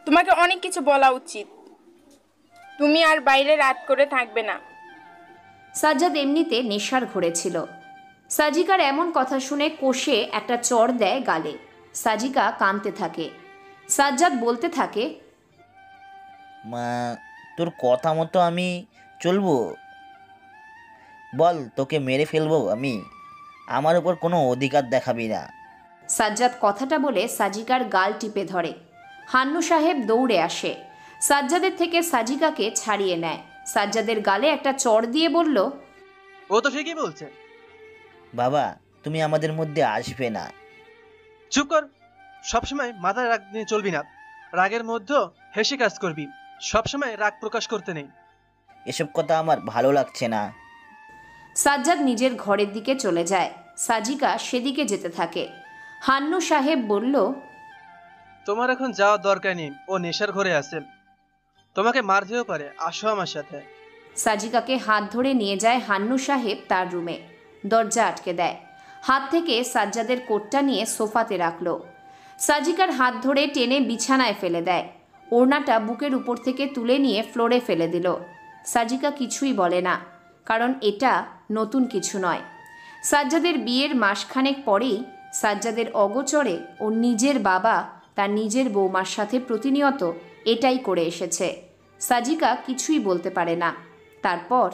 তোমাকে অনেক কিছু বলা উচিত। তুমি আর বাইরে রাত করে থাকবে না। সাজ্জাদ এমনিতে নেশার ঘরে ছিল। সাজিকার এমন কথা শুনে কষে একটা চড় দেয় গালে। সাজিকা কাঁদতে থাকে। সাজ্জাদ বলতে থাকে, মা তোর কথা মতো আমি চলবো? বল, তোকে মেরে ফেলবো আমি? আমার উপর কোনো অধিকার দেখাবি না। সাজ্জাদ কথাটা বলে সাজিকার গাল টিপে ধরে। হান্নু সাহেব দৌড়ে আসে, সাজ্জাদের থেকে সাজিকাকে ছাড়িয়ে নেয়। সাজ্জাদের গালে একটা চড় দিয়ে বলল, ও তো ঠিকই বলছে। বাবা, তুমি আমাদের মধ্যে আসবে না। চুপ কর, সবসময় মাথায় রাগ নিয়ে চলবি না। রাগের মধ্যেও হেসে কাজ করবি, সবসময় রাগ প্রকাশ করতে নেই। এসব কথা আমার ভালো লাগছে না। সাজ্জাদ নিজের ঘরের দিকে চলে যায়, সাজিকা সেদিকে যেতে থাকে। হান্নু সাহেব বলল, তোমার এখন যাওয়ার দরকার নেই, ও নেশার ঘরে আছে, তোমাকে মারতেও পারে, আসো আমার সাথে। সাজিকাকে হাত ধরে নিয়ে যায় হান্নু সাহেব তার রুমে। দরজা আটকে দেয়। হাত থেকে সাজ্জাদের কোটটা নিয়ে সোফাতে রাখলো। সাজিকার হাত ধরে টেনে বিছানায় ফেলে দেয়। ওড়নাটা বুকের উপর থেকে তুলে নিয়ে ফ্লোরে ফেলে দিল। সাজিকা কিছুই বলে না, কারণ এটা নতুন কিছু নয়। সাজ্জাদের বিয়ের মাসখানেক পরেই সাজ্জাদের অগোচরে ওর নিজের বাবা তার নিজের বৌমার সাথে প্রতিনিয়ত এটাই করে এসেছে। সাজিকা কিছুই বলতে পারে না। তারপর